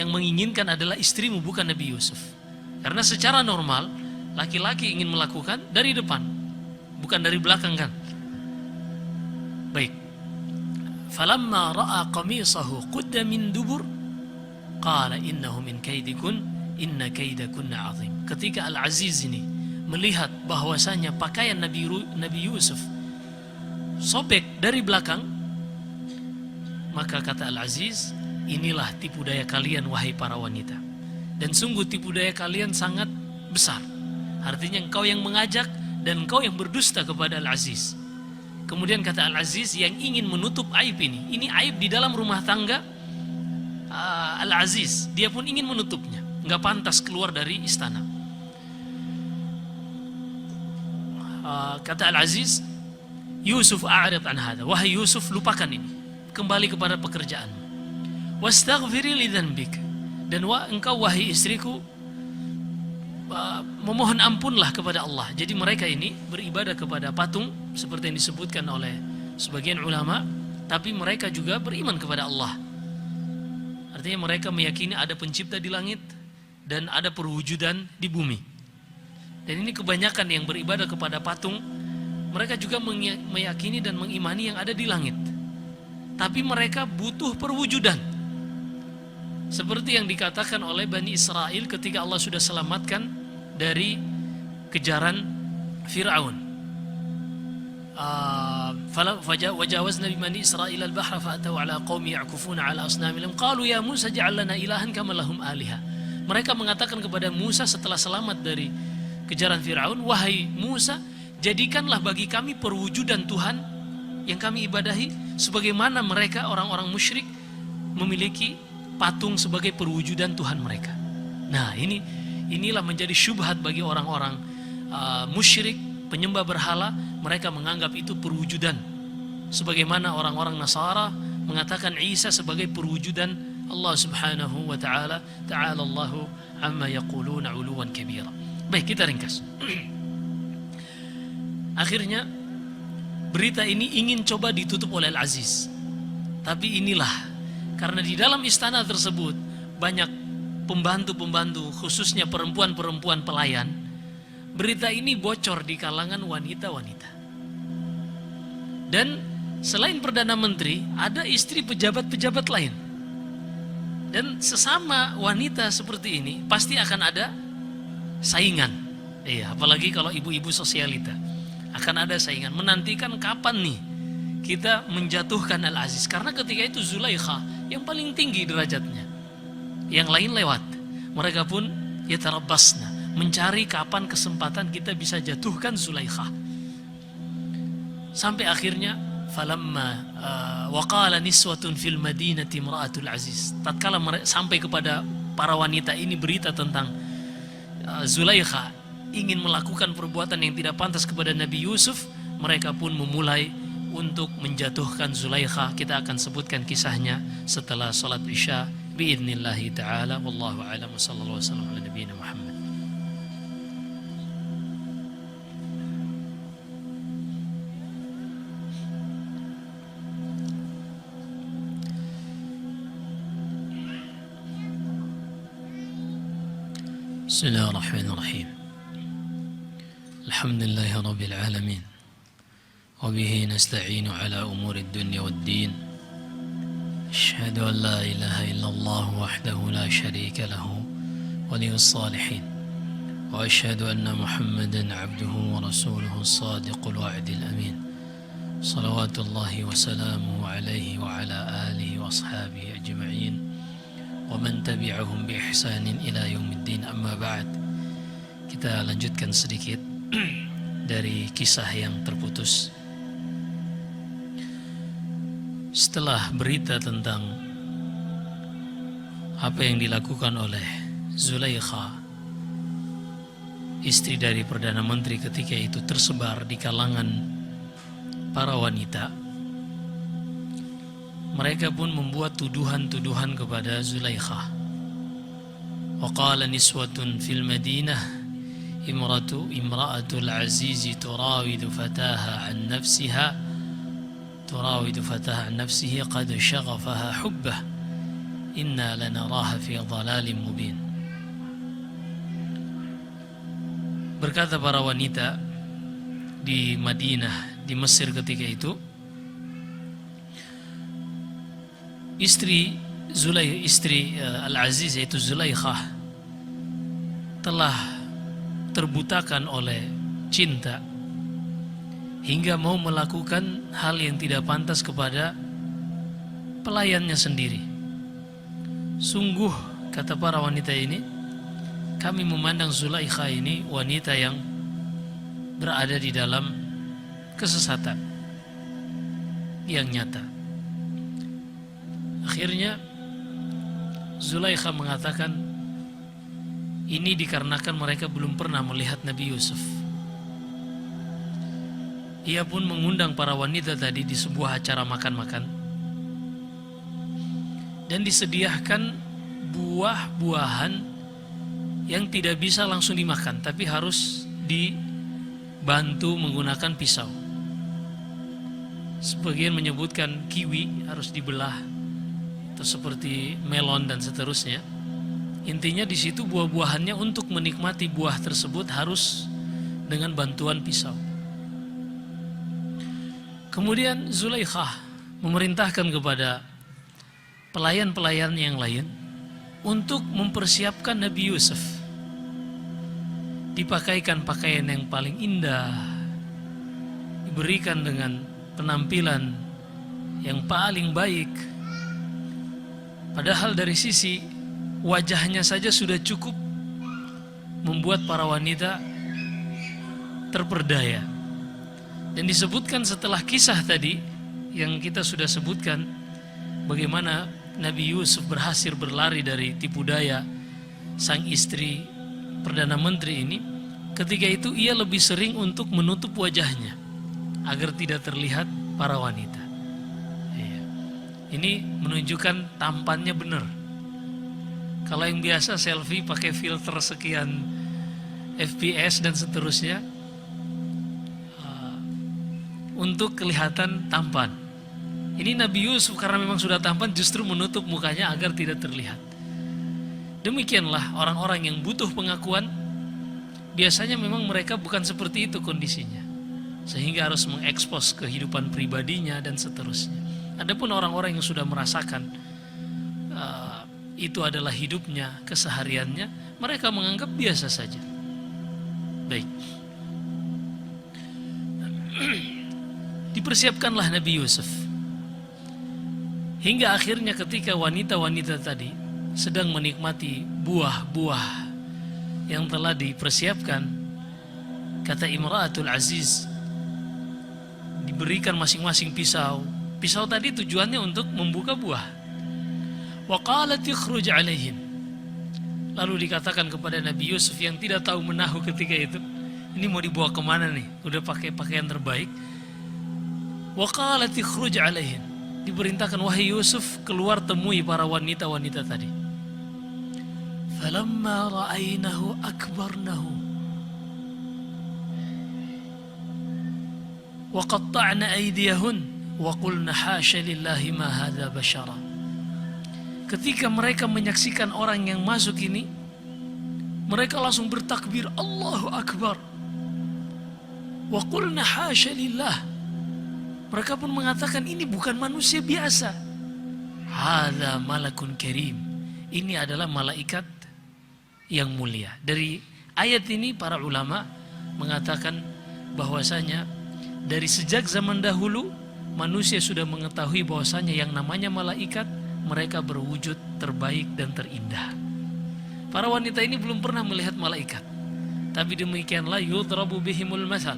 menginginkan adalah istrimu, bukan Nabi Yusuf. Karena secara normal laki-laki ingin melakukan dari depan, bukan dari belakang kan? Baik. Falamma ra'a qamisahu qudda min dubur qala innahu min kaidikun inna kaidakunna azim. Ketika Al-Aziz ini melihat bahwasanya pakaian Nabi Yusuf sobek dari belakang, maka kata Al-Aziz, inilah tipu daya kalian wahai para wanita. Dan sungguh tipu daya kalian sangat besar. Artinya engkau yang mengajak dan engkau yang berdusta kepada Al-Aziz. Kemudian kata Al-Aziz yang ingin menutup aib ini aib di dalam rumah tangga Al-Aziz, dia pun ingin menutupnya, nggak pantas keluar dari istana. Kata Al-Aziz, Yusuf a'rid an hadha, wahai Yusuf lupakan ini, kembali kepada pekerjaan. Wastaghfiri li dhanbik, dan engkau wahai istriku memohon ampunlah kepada Allah. Jadi mereka ini beribadah kepada patung seperti yang disebutkan oleh sebagian ulama, tapi mereka juga beriman kepada Allah. Artinya mereka meyakini ada pencipta di langit dan ada perwujudan di bumi. Dan ini kebanyakan yang beribadah kepada patung, mereka juga meyakini dan mengimani yang ada di langit. Tapi mereka butuh perwujudan. Seperti yang dikatakan oleh Bani Israel ketika Allah sudah selamatkan dari kejaran Fir'aun. Wajawazna bimani Israel al-bahra fa'ataw ala qaumi ya'kufuna ala asnamihim qalu ya Musa ja'al lana ilahan kama lahum aliha. Mereka mengatakan kepada Musa setelah selamat dari kejaran Fir'aun, wahai Musa, jadikanlah bagi kami perwujudan Tuhan yang kami ibadahi sebagaimana mereka orang-orang musyrik memiliki patung sebagai perwujudan Tuhan mereka. Nah, inilah menjadi syubhat bagi orang-orang musyrik, penyembah berhala. Mereka menganggap itu perwujudan, sebagaimana orang-orang Nasara mengatakan Isa sebagai perwujudan Allah Subhanahu wa ta'ala. Ta'ala Allahu amma yaquluna 'uluwan kabira. Baik, kita ringkas. Akhirnya berita ini ingin coba ditutup oleh Al-Aziz. Tapi inilah, karena di dalam istana tersebut banyak pembantu-pembantu, khususnya perempuan-perempuan pelayan, berita ini bocor di kalangan wanita-wanita. Dan selain Perdana Menteri, ada istri pejabat-pejabat lain. Dan sesama wanita seperti ini pasti akan ada saingan. Iya, apalagi kalau ibu-ibu sosialita, akan ada saingan, menantikan kapan nih kita menjatuhkan Al-Aziz. Karena ketika itu Zulaikha yang paling tinggi derajatnya, yang lain lewat. Mereka pun yatarabbasna, mencari kapan kesempatan kita bisa jatuhkan Zulaikha. Sampai akhirnya falamma waqala niswatun fil madinati imra'atul aziz. Tatkala sampai kepada para wanita ini berita tentang Zulaikha ingin melakukan perbuatan yang tidak pantas kepada Nabi Yusuf, mereka pun memulai untuk menjatuhkan Zulaikha. Kita akan sebutkan kisahnya setelah salat Isya biidnillahi ta'ala. Wallahu a'lam wa sallallahu wasallam ala nabiyina Muhammad. Bismillahirrahmanirrahim. Alhamdulillahi rabbil alamin. وبه نستعين على أمور الدنيا والدين. أشهد أن لا إله إلا الله وحده لا شريك له ولي الصالحين، وأشهد أن محمدا عبده ورسوله الصادق الوعد الأمين، صلوات الله وسلامه عليه وعلى آله وأصحابه أجمعين ومن تبعهم بإحسان إلى يوم الدين. أما بعد, kita lanjutkan sedikit dari kisah yang terputus. Setelah berita tentang apa yang dilakukan oleh Zulaikha, istri dari Perdana Menteri ketika itu, tersebar di kalangan para wanita, mereka pun membuat tuduhan-tuduhan kepada Zulaikha. Wa qala niswatun fil madinah imra'atul azizi turawidu fataha an nafsihi qad shaghafaha hubbah inna lanaraha fi dhalalin mubin. Berkata para wanita di Madinah, di Mesir ketika itu, istri Al-Aziz yaitu Zulaikhah telah terbutakan oleh cinta hingga mau melakukan hal yang tidak pantas kepada pelayannya sendiri. Sungguh, kata para wanita ini, kami memandang Zulaikhah ini wanita yang berada di dalam kesesatan yang nyata. Akhirnya Zulaikhah mengatakan, ini dikarenakan mereka belum pernah melihat Nabi Yusuf. Ia pun mengundang para wanita tadi di sebuah acara makan-makan, dan disediakan buah-buahan yang tidak bisa langsung dimakan, tapi harus dibantu menggunakan pisau. Sebagian menyebutkan kiwi harus dibelah, atau seperti melon dan seterusnya. Intinya di situ buah-buahannya untuk menikmati buah tersebut harus dengan bantuan pisau. Kemudian Zulaikhah memerintahkan kepada pelayan-pelayan yang lain untuk mempersiapkan Nabi Yusuf. Dipakaikan pakaian yang paling indah, diberikan dengan penampilan yang paling baik. Padahal dari sisi wajahnya saja sudah cukup membuat para wanita terperdaya. Dan disebutkan setelah kisah tadi yang kita sudah sebutkan, bagaimana Nabi Yusuf berhasil berlari dari tipu daya sang istri Perdana Menteri ini. Ketika itu ia lebih sering untuk menutup wajahnya agar tidak terlihat para wanita. Ini menunjukkan tampannya benar. Kalau yang biasa selfie pakai filter sekian fps dan seterusnya, untuk kelihatan tampan. Ini Nabi Yusuf karena memang sudah tampan justru menutup mukanya agar tidak terlihat. Demikianlah orang-orang yang butuh pengakuan, biasanya memang mereka bukan seperti itu kondisinya, sehingga harus mengekspos kehidupan pribadinya dan seterusnya. Adapun orang-orang yang sudah merasakan itu adalah hidupnya, kesehariannya, mereka menganggap biasa saja. Baik. Dipersiapkanlah Nabi Yusuf hingga akhirnya ketika wanita-wanita tadi sedang menikmati buah-buah yang telah dipersiapkan, kata Imra'atul Aziz, diberikan masing-masing pisau. Pisau tadi tujuannya untuk membuka buah. Wa qalat ikhruj alaihim. Lalu dikatakan kepada Nabi Yusuf yang tidak tahu menahu ketika itu, ini mau dibawa kemana nih? Udah pakai pakaian terbaik. Wa qalat ikhruj alaihim. Diperintahkan, wahai Yusuf, keluar temui para wanita-wanita tadi. Falamma ra'ainahu akbarnahu wa qatta'na aydiyahun wa qulna hasya lillahi ma hadza basyara. Ketika mereka menyaksikan orang yang masuk ini, mereka langsung bertakbir Allahu Akbar. Wa qulna hasya lillah. Mereka pun mengatakan ini bukan manusia biasa. Hadza malakun karim. Ini adalah malaikat yang mulia. Dari ayat ini para ulama mengatakan bahwasanya dari sejak zaman dahulu manusia sudah mengetahui bahwasanya yang namanya malaikat, mereka berwujud terbaik dan terindah. Para wanita ini belum pernah melihat malaikat, tapi demikianlah yudrabu bihimul masal.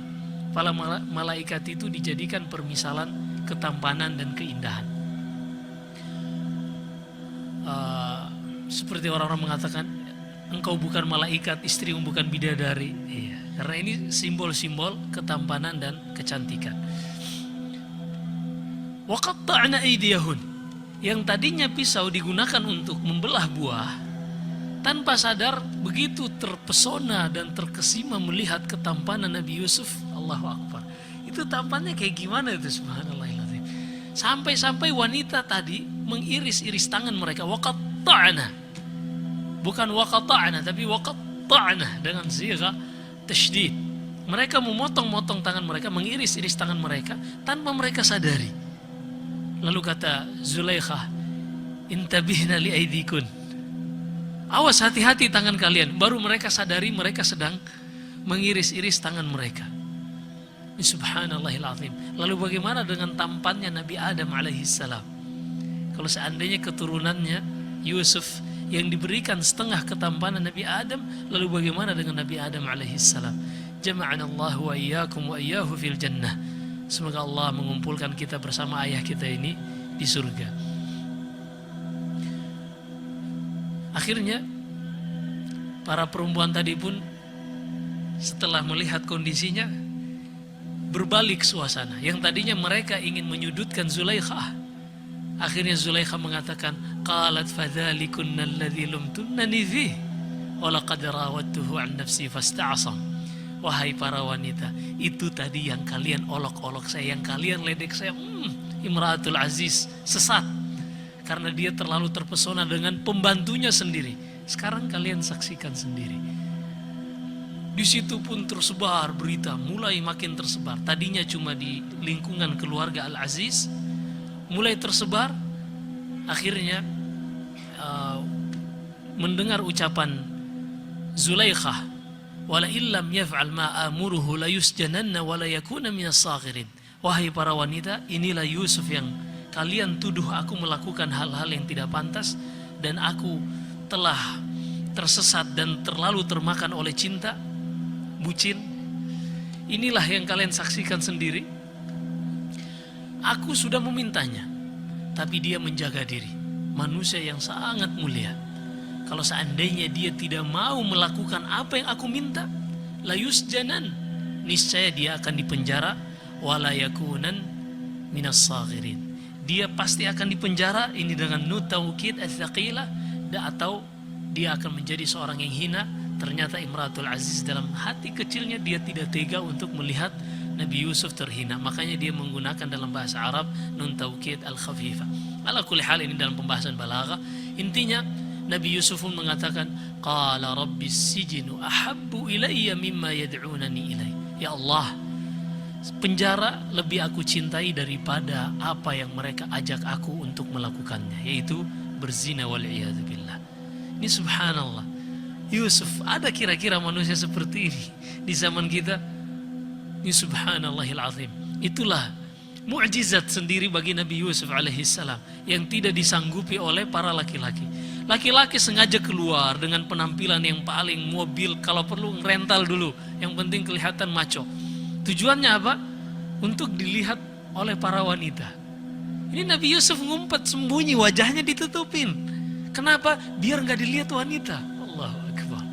Para malaikat itu dijadikan permisalan ketampanan dan keindahan. Seperti orang-orang mengatakan, engkau bukan malaikat, istrimu bukan bidadari. Iya, karena ini simbol-simbol ketampanan dan kecantikan. Wa qatta'na aydiyahun. Yang tadinya pisau digunakan untuk membelah buah, tanpa sadar begitu terpesona dan terkesima melihat ketampanan Nabi Yusuf. Allahu Akbar. Itu tampannya kayak gimana itu, subhanallahiladzim. Sampai-sampai wanita tadi mengiris-iris tangan mereka. Wa qatta'na. Bukan wa qatta'na, tapi wa qatta'na dengan siga tasydid. Mereka memotong-motong tangan mereka, mengiris-iris tangan mereka tanpa mereka sadari. Lalu kata Zulaikha, intabihna li aidikun. Awas, hati-hati tangan kalian. Baru mereka sadari mereka sedang mengiris-iris tangan mereka. Subhanallahil azim. Lalu bagaimana dengan tampannya Nabi Adam alaihissalam? Kalau seandainya keturunannya Yusuf yang diberikan setengah ketampanan Nabi Adam, lalu bagaimana dengan Nabi Adam alaihissalam? Jama'anallahu wa iyyakum wa iyyahu fil jannah. Semoga Allah mengumpulkan kita bersama ayah kita ini di surga. Akhirnya para perempuan tadi pun setelah melihat kondisinya berbalik suasana. Yang tadinya mereka ingin menyudutkan Zulaikha, akhirnya Zulaikha mengatakan, qalat fadzalikunna alladzi lumtunnani fihi wa laqad rawattuhu an nafsi fasta'sam. Wahai para wanita, itu tadi yang kalian olok-olok saya, yang kalian ledek saya. Imra'atul Aziz sesat karena dia terlalu terpesona dengan pembantunya sendiri. Sekarang kalian saksikan sendiri. Di situ pun tersebar berita, mulai makin tersebar. Tadinya cuma di lingkungan keluarga Al-Aziz, mulai tersebar. Akhirnya mendengar ucapan Zulaikha, wala illam yaf'al ma amuruhu la yusjananna wa la yakuna minas saghirin. Wahai para wanita, inilah Yusuf yang kalian tuduh aku melakukan hal-hal yang tidak pantas, dan aku telah tersesat dan terlalu termakan oleh cinta, bucin. Inilah yang kalian saksikan sendiri. Aku sudah memintanya, tapi dia menjaga diri. Manusia yang sangat mulia. Kalau seandainya dia tidak mau melakukan apa yang aku minta, la yusjanan, niscaya dia akan dipenjara, wala yakunan minas saghirin. Dia pasti akan dipenjara, ini dengan nun taukid ats-tsaqilah, atau dia akan menjadi seorang yang hina. Ternyata Imratul Aziz dalam hati kecilnya dia tidak tega untuk melihat Nabi Yusuf terhina. Makanya dia menggunakan dalam bahasa Arab nun taukid al-khafifah. Ala kulli hal, ini dalam pembahasan balaghah. Intinya Nabi Yusuf pun mengatakan, qala rabbis sijnu ahabbu ilayya mimma yad'unani ilai. Ya Allah, penjara lebih aku cintai daripada apa yang mereka ajak aku untuk melakukannya, yaitu berzina wal iyad billah. Ini subhanallah, Yusuf, ada kira-kira manusia seperti ini di zaman kita? Ini subhanallahil azim. Itulah mukjizat sendiri bagi Nabi Yusuf alaihissalam yang tidak disanggupi oleh para laki-laki. Laki-laki sengaja keluar dengan penampilan yang paling mobil, kalau perlu rental dulu, yang penting kelihatan maco. Tujuannya apa? Untuk dilihat oleh para wanita. Ini Nabi Yusuf ngumpet sembunyi, wajahnya ditutupin. Kenapa? Biar nggak dilihat wanita. Allahu Akbar.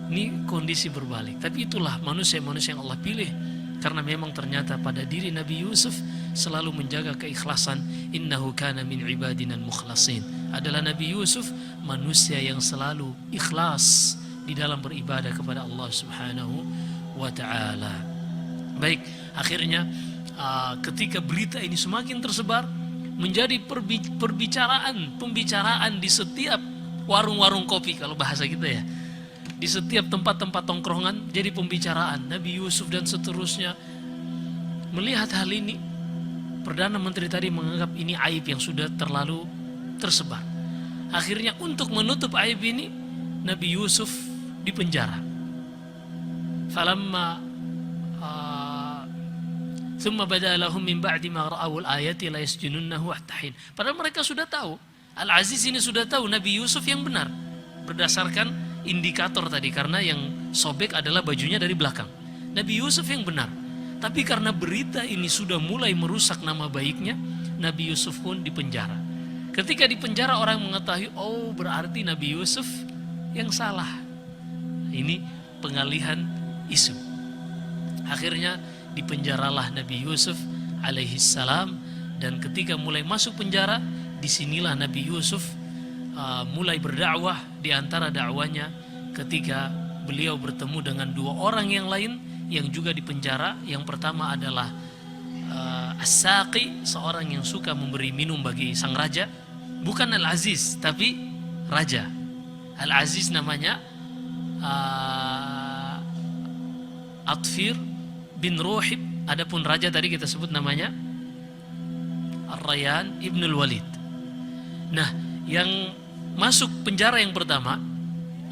Ini kondisi berbalik. Tapi itulah manusia-manusia yang Allah pilih. Karena memang ternyata pada diri Nabi Yusuf selalu menjaga keikhlasan. Innahu kana min ibadina mukhlasin. Adalah Nabi Yusuf manusia yang selalu ikhlas di dalam beribadah kepada Allah Subhanahu wa ta'ala. Baik, akhirnya ketika berita ini semakin tersebar, menjadi pembicaraan di setiap warung-warung kopi, kalau bahasa kita ya, di setiap tempat-tempat tongkrongan jadi pembicaraan Nabi Yusuf dan seterusnya. Melihat hal ini, Perdana Menteri tadi menganggap ini aib yang sudah terlalu tersebar. Akhirnya untuk menutup aib ini, Nabi Yusuf dipenjara. Falamma thumma bada lahum min ba'di ma ra'awul ayati la yasjununnahu hatta hin. Padahal mereka sudah tahu, Al-Aziz ini sudah tahu Nabi Yusuf yang benar berdasarkan indikator tadi, karena yang sobek adalah bajunya dari belakang. Nabi Yusuf yang benar. Tapi karena berita ini sudah mulai merusak nama baiknya, Nabi Yusuf pun dipenjara. Ketika dipenjara, orang mengetahui, oh berarti Nabi Yusuf yang salah. Ini pengalihan isu. Akhirnya dipenjaralah Nabi Yusuf alaihissalam, dan ketika mulai masuk penjara, disinilah Nabi Yusuf mulai berdakwah. Di antara dakwanya ketika beliau bertemu dengan dua orang yang lain yang juga dipenjara. Yang pertama adalah As-Saqi, seorang yang suka memberi minum bagi sang raja. Bukan Al-Aziz, tapi raja. Al-Aziz namanya Atfir bin Ruhib. Adapun raja tadi kita sebut namanya Ar-Rayyan ibnul Walid. Nah, yang masuk penjara yang pertama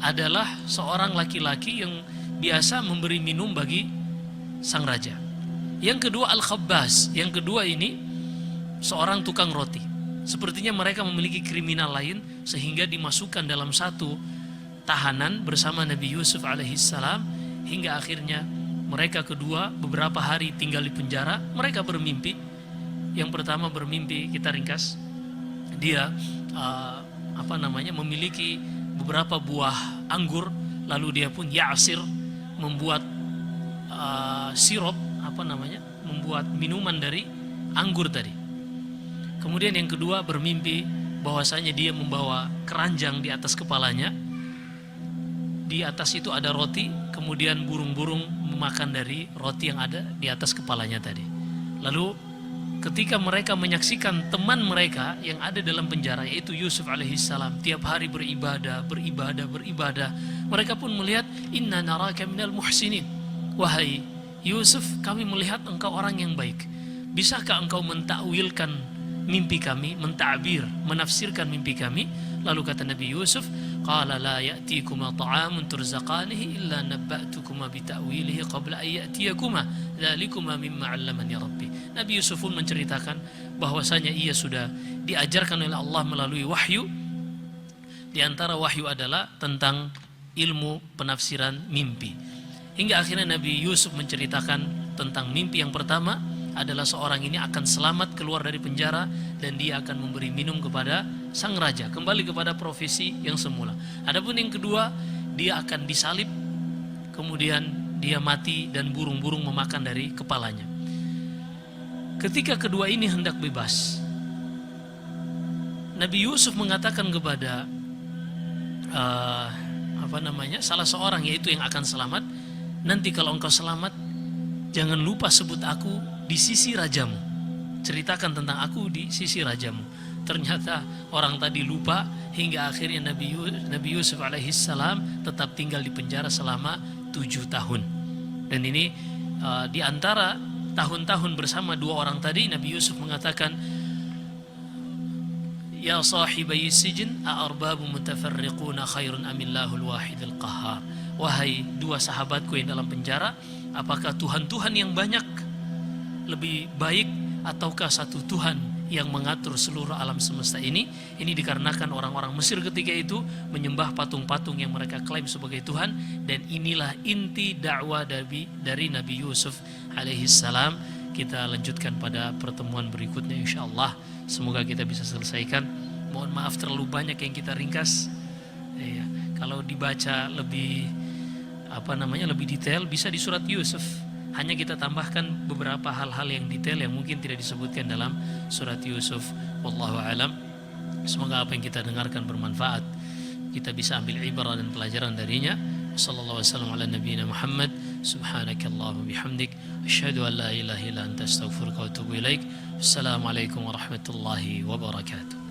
adalah seorang laki-laki yang biasa memberi minum bagi sang raja. Yang kedua Al-Khabbas. Yang kedua ini seorang tukang roti. Sepertinya mereka memiliki kriminal lain sehingga dimasukkan dalam satu tahanan bersama Nabi Yusuf alaihissalam, hingga akhirnya mereka kedua beberapa hari tinggal di penjara. Mereka bermimpi. Yang pertama bermimpi, kita ringkas, dia memiliki beberapa buah anggur, lalu dia pun ya'sir, membuat sirup, membuat minuman dari anggur tadi. Kemudian yang kedua bermimpi bahwasanya dia membawa keranjang di atas kepalanya. Di atas itu ada roti, kemudian burung-burung memakan dari roti yang ada di atas kepalanya tadi. Lalu ketika mereka menyaksikan teman mereka yang ada dalam penjara, yaitu Yusuf alaihissalam, tiap hari beribadah, mereka pun melihat, inna naraka minal muhsinin. Wahai Yusuf, kami melihat engkau orang yang baik. Bisakah engkau mentakwilkan mimpi kami, menta'bir, menafsirkan mimpi kami? Lalu kata Nabi Yusuf, qala la ya'tikuma ta'amun turzaqanihi illa nabba'tukuma bita'wilihi qabla an ya'tiyakuma dzalikuma mimma 'allamani rabbi. Nabi Yusuf pun menceritakan bahwasanya ia sudah diajarkan oleh Allah melalui wahyu. Di antara wahyu adalah tentang ilmu penafsiran mimpi. Hingga akhirnya Nabi Yusuf menceritakan tentang mimpi yang pertama adalah seorang ini akan selamat keluar dari penjara dan dia akan memberi minum kepada sang raja, kembali kepada profesi yang semula. Adapun yang kedua, dia akan disalib, kemudian dia mati dan burung-burung memakan dari kepalanya. Ketika kedua ini hendak bebas, Nabi Yusuf mengatakan kepada salah seorang, yaitu yang akan selamat, nanti kalau engkau selamat, jangan lupa sebut aku di sisi rajamu. Ceritakan tentang aku di sisi rajamu. Ternyata orang tadi lupa, hingga akhirnya Nabi Yusuf alaihissalam tetap tinggal di penjara selama 7 tahun. Dan ini di antara tahun-tahun bersama dua orang tadi, Nabi Yusuf mengatakan, ya sahibai sijin a'arbabu mutafarriquna khairun amillahul wahidul qahhar. Wahai dua sahabatku yang dalam penjara, apakah Tuhan-Tuhan yang banyak lebih baik ataukah satu Tuhan yang mengatur seluruh alam semesta ini? Ini dikarenakan orang-orang Mesir ketika itu menyembah patung-patung yang mereka klaim sebagai Tuhan. Dan inilah inti dakwah dari Nabi Yusuf alaihissalam. Kita lanjutkan pada pertemuan berikutnya insyaallah. Semoga kita bisa selesaikan. Mohon maaf terlalu banyak yang kita ringkas. Kalau dibaca lebih lebih detail bisa di surat Yusuf. Hanya kita tambahkan beberapa hal-hal yang detail yang mungkin tidak disebutkan dalam surat Yusuf. Wallahu alam. Semoga apa yang kita dengarkan bermanfaat. Kita bisa ambil ibarat dan pelajaran darinya. Sallallahu alaihi wasallam ala nabiyina Muhammad. Subhanakallahumma bihamdik, asyhadu an la ilaha illa anta astaghfiruka wa atubu ilaik. Assalamualaikum warahmatullahi wabarakatuh.